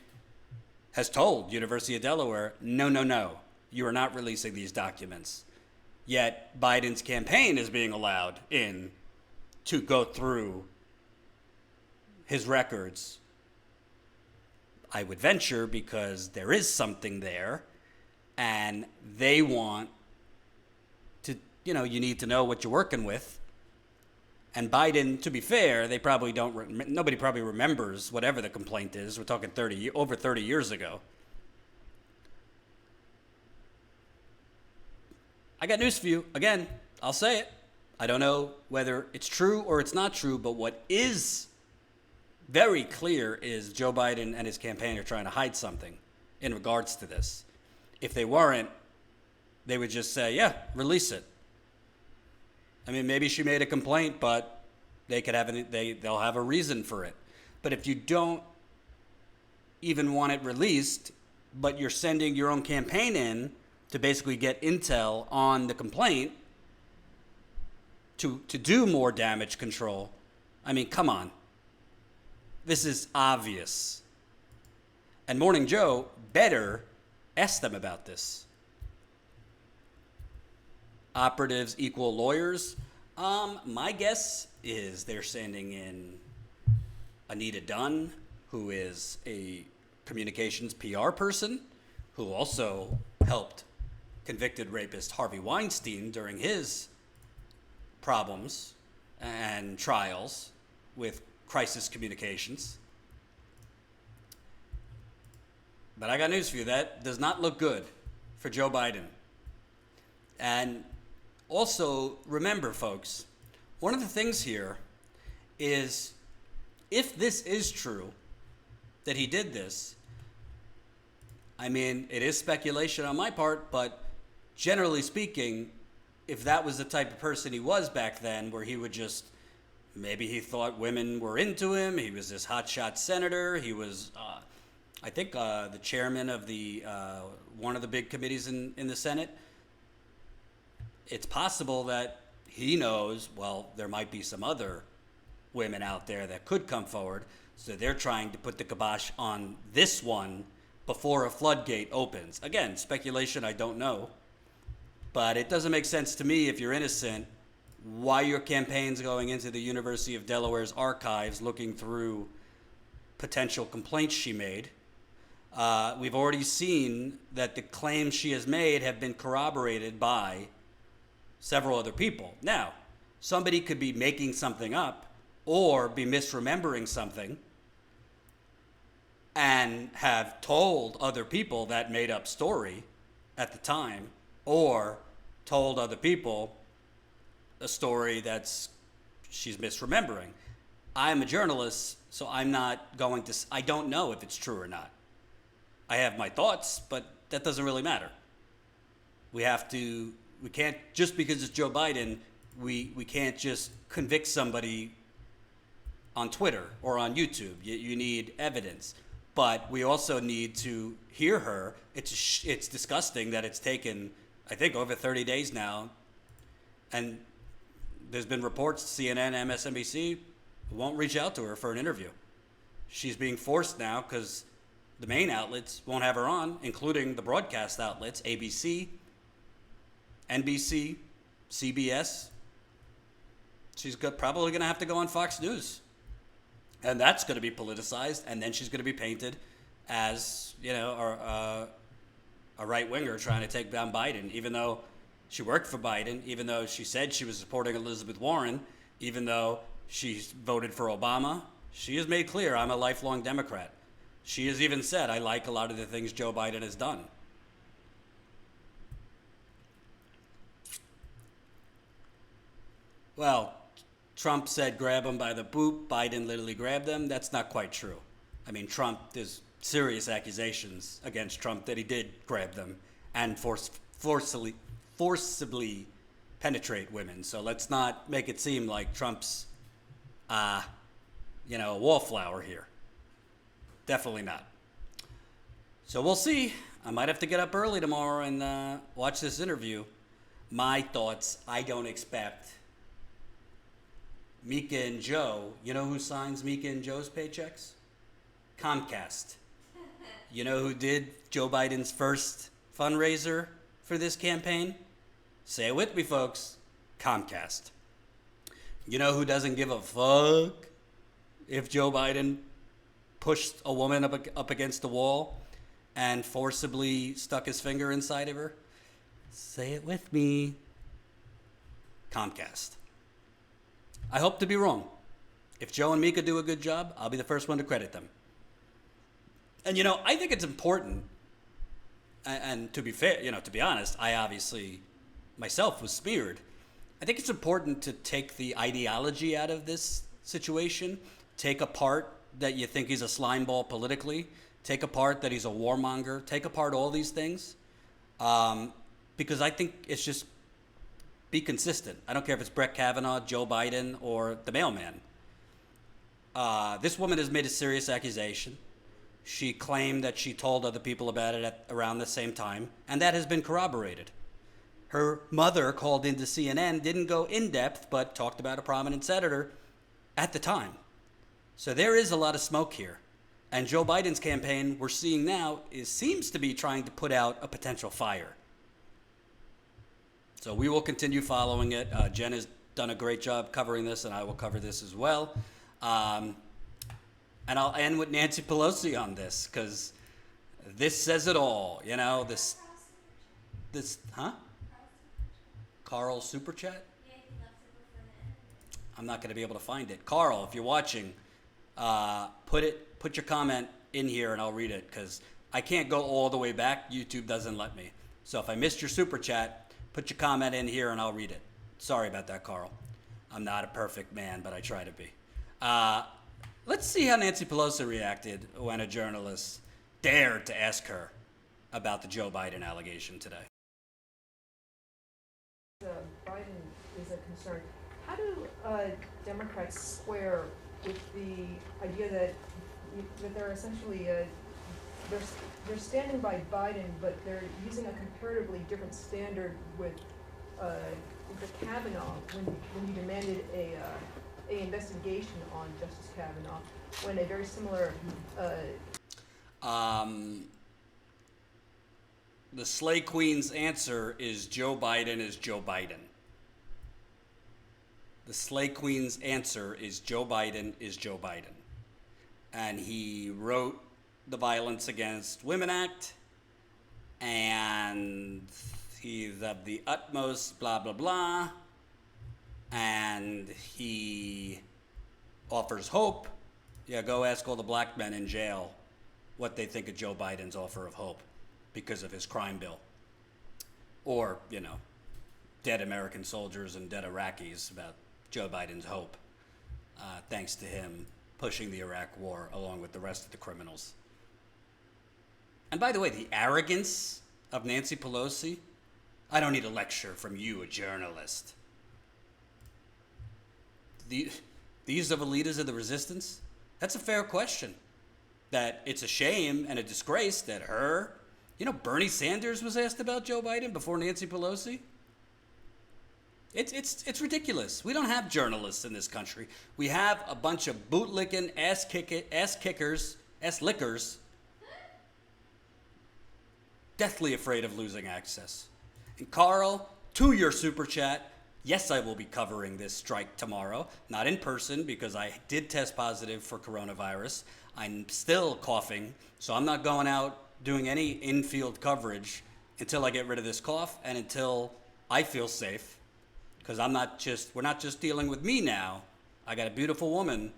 has told University of Delaware, no, you are not releasing these documents. Yet Biden's campaign is being allowed in to go through his records. I would venture because there is something there, and they want to, you need to know what you're working with. And Biden, to be fair, they probably nobody probably remembers whatever the complaint is. We're talking over 30 years ago. I got news for you. Again, I'll say it. I don't know whether it's true or it's not true, but what is very clear is Joe Biden and his campaign are trying to hide something in regards to this. If they weren't, they would just say, yeah, release it. I mean, maybe she made a complaint, but they could have they'll have a reason for it. But if you don't even want it released, but you're sending your own campaign in to basically get intel on the complaint to do more damage control. I mean, come on. This is obvious. And Morning Joe better ask them about this. Operatives equal lawyers. My guess is they're sending in Anita Dunn, who is a communications PR person, who also helped convicted rapist Harvey Weinstein during his problems and trials with crisis communications. But I got news for you. That does not look good for Joe Biden. And also, remember, folks, one of the things here is if this is true, that he did this, I mean, it is speculation on my part, but generally speaking, if that was the type of person he was back then, where he would just, maybe he thought women were into him, he was this hotshot senator, he was, I think, the chairman of the one of the big committees in the Senate, it's possible that he knows, well, there might be some other women out there that could come forward, so they're trying to put the kibosh on this one before a floodgate opens. Again, speculation, I don't know. But it doesn't make sense to me, if you're innocent, why your campaign's going into the University of Delaware's archives looking through potential complaints she made. We've already seen that the claims she has made have been corroborated by several other people. Now, somebody could be making something up or be misremembering something and have told other people that made up story at the time, or told other people a story that's she's misremembering. I'm a journalist, so I'm not going to, I don't know if it's true or not. I have my thoughts, but that doesn't really matter. We can't, just because it's Joe Biden, we can't just convict somebody on Twitter or on YouTube. You need evidence. But we also need to hear her. It's disgusting that it's taken, I think, over 30 days now. And there's been reports, CNN, MSNBC won't reach out to her for an interview. She's being forced now because the main outlets won't have her on, including the broadcast outlets, ABC, NBC, CBS. She's probably going to have to go on Fox News. And that's going to be politicized, and then she's going to be painted as, a right-winger trying to take down Biden, even though she worked for Biden, even though she said she was supporting Elizabeth Warren, even though she voted for Obama. She has made clear, I'm a lifelong Democrat. She has even said, I like a lot of the things Joe Biden has done. Well, Trump said grab him by the boot. Biden literally grabbed him. That's not quite true. I mean, there's serious accusations against Trump that he did grab them and forcibly penetrate women. So let's not make it seem like Trump's, a wallflower here. Definitely not. So we'll see. I might have to get up early tomorrow and watch this interview. My thoughts, I don't expect Mika and Joe. You know who signs Mika and Joe's paychecks? Comcast. You know who did Joe Biden's first fundraiser for this campaign? Say it with me, folks. Comcast. You know who doesn't give a fuck if Joe Biden pushed a woman up against the wall and forcibly stuck his finger inside of her? Say it with me. Comcast. I hope to be wrong. If Joe and Mika do a good job, I'll be the first one to credit them. And, I think it's important, and to be fair, to be honest, I obviously myself was smeared. I think it's important to take the ideology out of this situation, take apart that you think he's a slimeball politically, take apart that he's a warmonger, take apart all these things, because I think it's just be consistent. I don't care if it's Brett Kavanaugh, Joe Biden, or the mailman. This woman has made a serious accusation. She claimed that she told other people about it at around the same time, and that has been corroborated. Her mother called into CNN, didn't go in depth, but talked about a prominent senator at the time. So there is a lot of smoke here. And Joe Biden's campaign, we're seeing now, seems to be trying to put out a potential fire. So we will continue following it. Jen has done a great job covering this, and I will cover this as well. And I'll end with Nancy Pelosi on this, because this says it all. You know, this, huh? Carl Super Chat? I'm not going to be able to find it. Carl, if you're watching, put your comment in here and I'll read it, because I can't go all the way back. YouTube doesn't let me. So if I missed your Super Chat, put your comment in here and I'll read it. Sorry about that, Carl. I'm not a perfect man, but I try to be. Let's see how Nancy Pelosi reacted when a journalist dared to ask her about the Joe Biden allegation today. Biden is a concern. How do Democrats square with the idea that they're essentially they're standing by Biden, but they're using a comparatively different standard with Kavanaugh when you demanded a investigation on Justice Kavanaugh, when a very similar The Slay Queen's answer is Joe Biden is Joe Biden. The Slay Queen's answer is Joe Biden is Joe Biden. And he wrote the Violence Against Women Act, and he's of the utmost blah, blah, blah, and he offers hope. Yeah, go ask all the black men in jail what they think of Joe Biden's offer of hope because of his crime bill. Or, you know, dead American soldiers and dead Iraqis about Joe Biden's hope, thanks to him pushing the Iraq war along with the rest of the criminals. And by the way, the arrogance of Nancy Pelosi, I don't need a lecture from you, a journalist. These are the leaders of the resistance? That's a fair question. That it's a shame and a disgrace that Bernie Sanders was asked about Joe Biden before Nancy Pelosi. It's ridiculous. We don't have journalists in this country. We have a bunch of bootlicking, ass lickers, deathly afraid of losing access. And Carl, to your super chat, yes, I will be covering this strike tomorrow. Not in person because I did test positive for coronavirus. I'm still coughing, so I'm not going out doing any in-field coverage until I get rid of this cough and until I feel safe. Because we're not just dealing with me now. I got a beautiful woman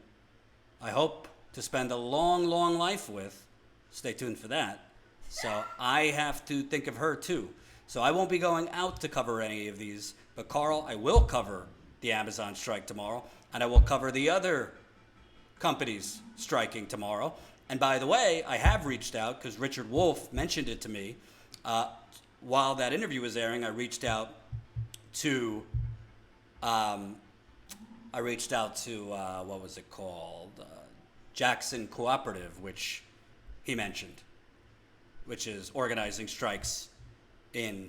I hope to spend a long, long life with. Stay tuned for that. So I have to think of her too. So I won't be going out to cover any of these. But Carl, I will cover the Amazon strike tomorrow. And I will cover the other companies striking tomorrow. And by the way, I have reached out because Richard Wolff mentioned it to me. While that interview was airing, I reached out to what was it called? Jackson Cooperative, which he mentioned, which is organizing strikes in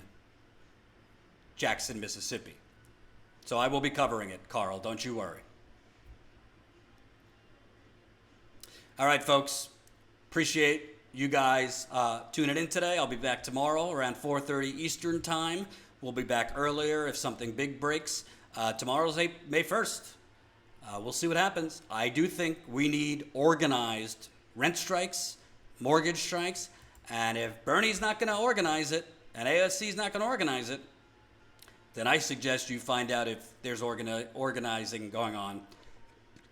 Jackson, Mississippi. So I will be covering it, Carl, don't you worry. All right, folks, appreciate you guys tuning in today. I'll be back tomorrow around 4:30 Eastern time. We'll be back earlier if something big breaks. Tomorrow's May 1st. We'll see what happens. I do think we need organized rent strikes, mortgage strikes, and if Bernie's not going to organize it and AOC's not going to organize it, then I suggest you find out if there's organizing going on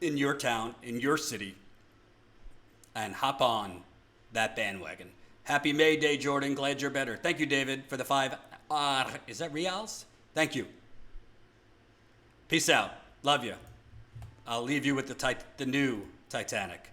in your town, in your city, and hop on that bandwagon. Happy May Day, Jordan. Glad you're better. Thank you, David, for the 5. Is that reals? Thank you. Peace out. Love you. I'll leave you with the new Titanic.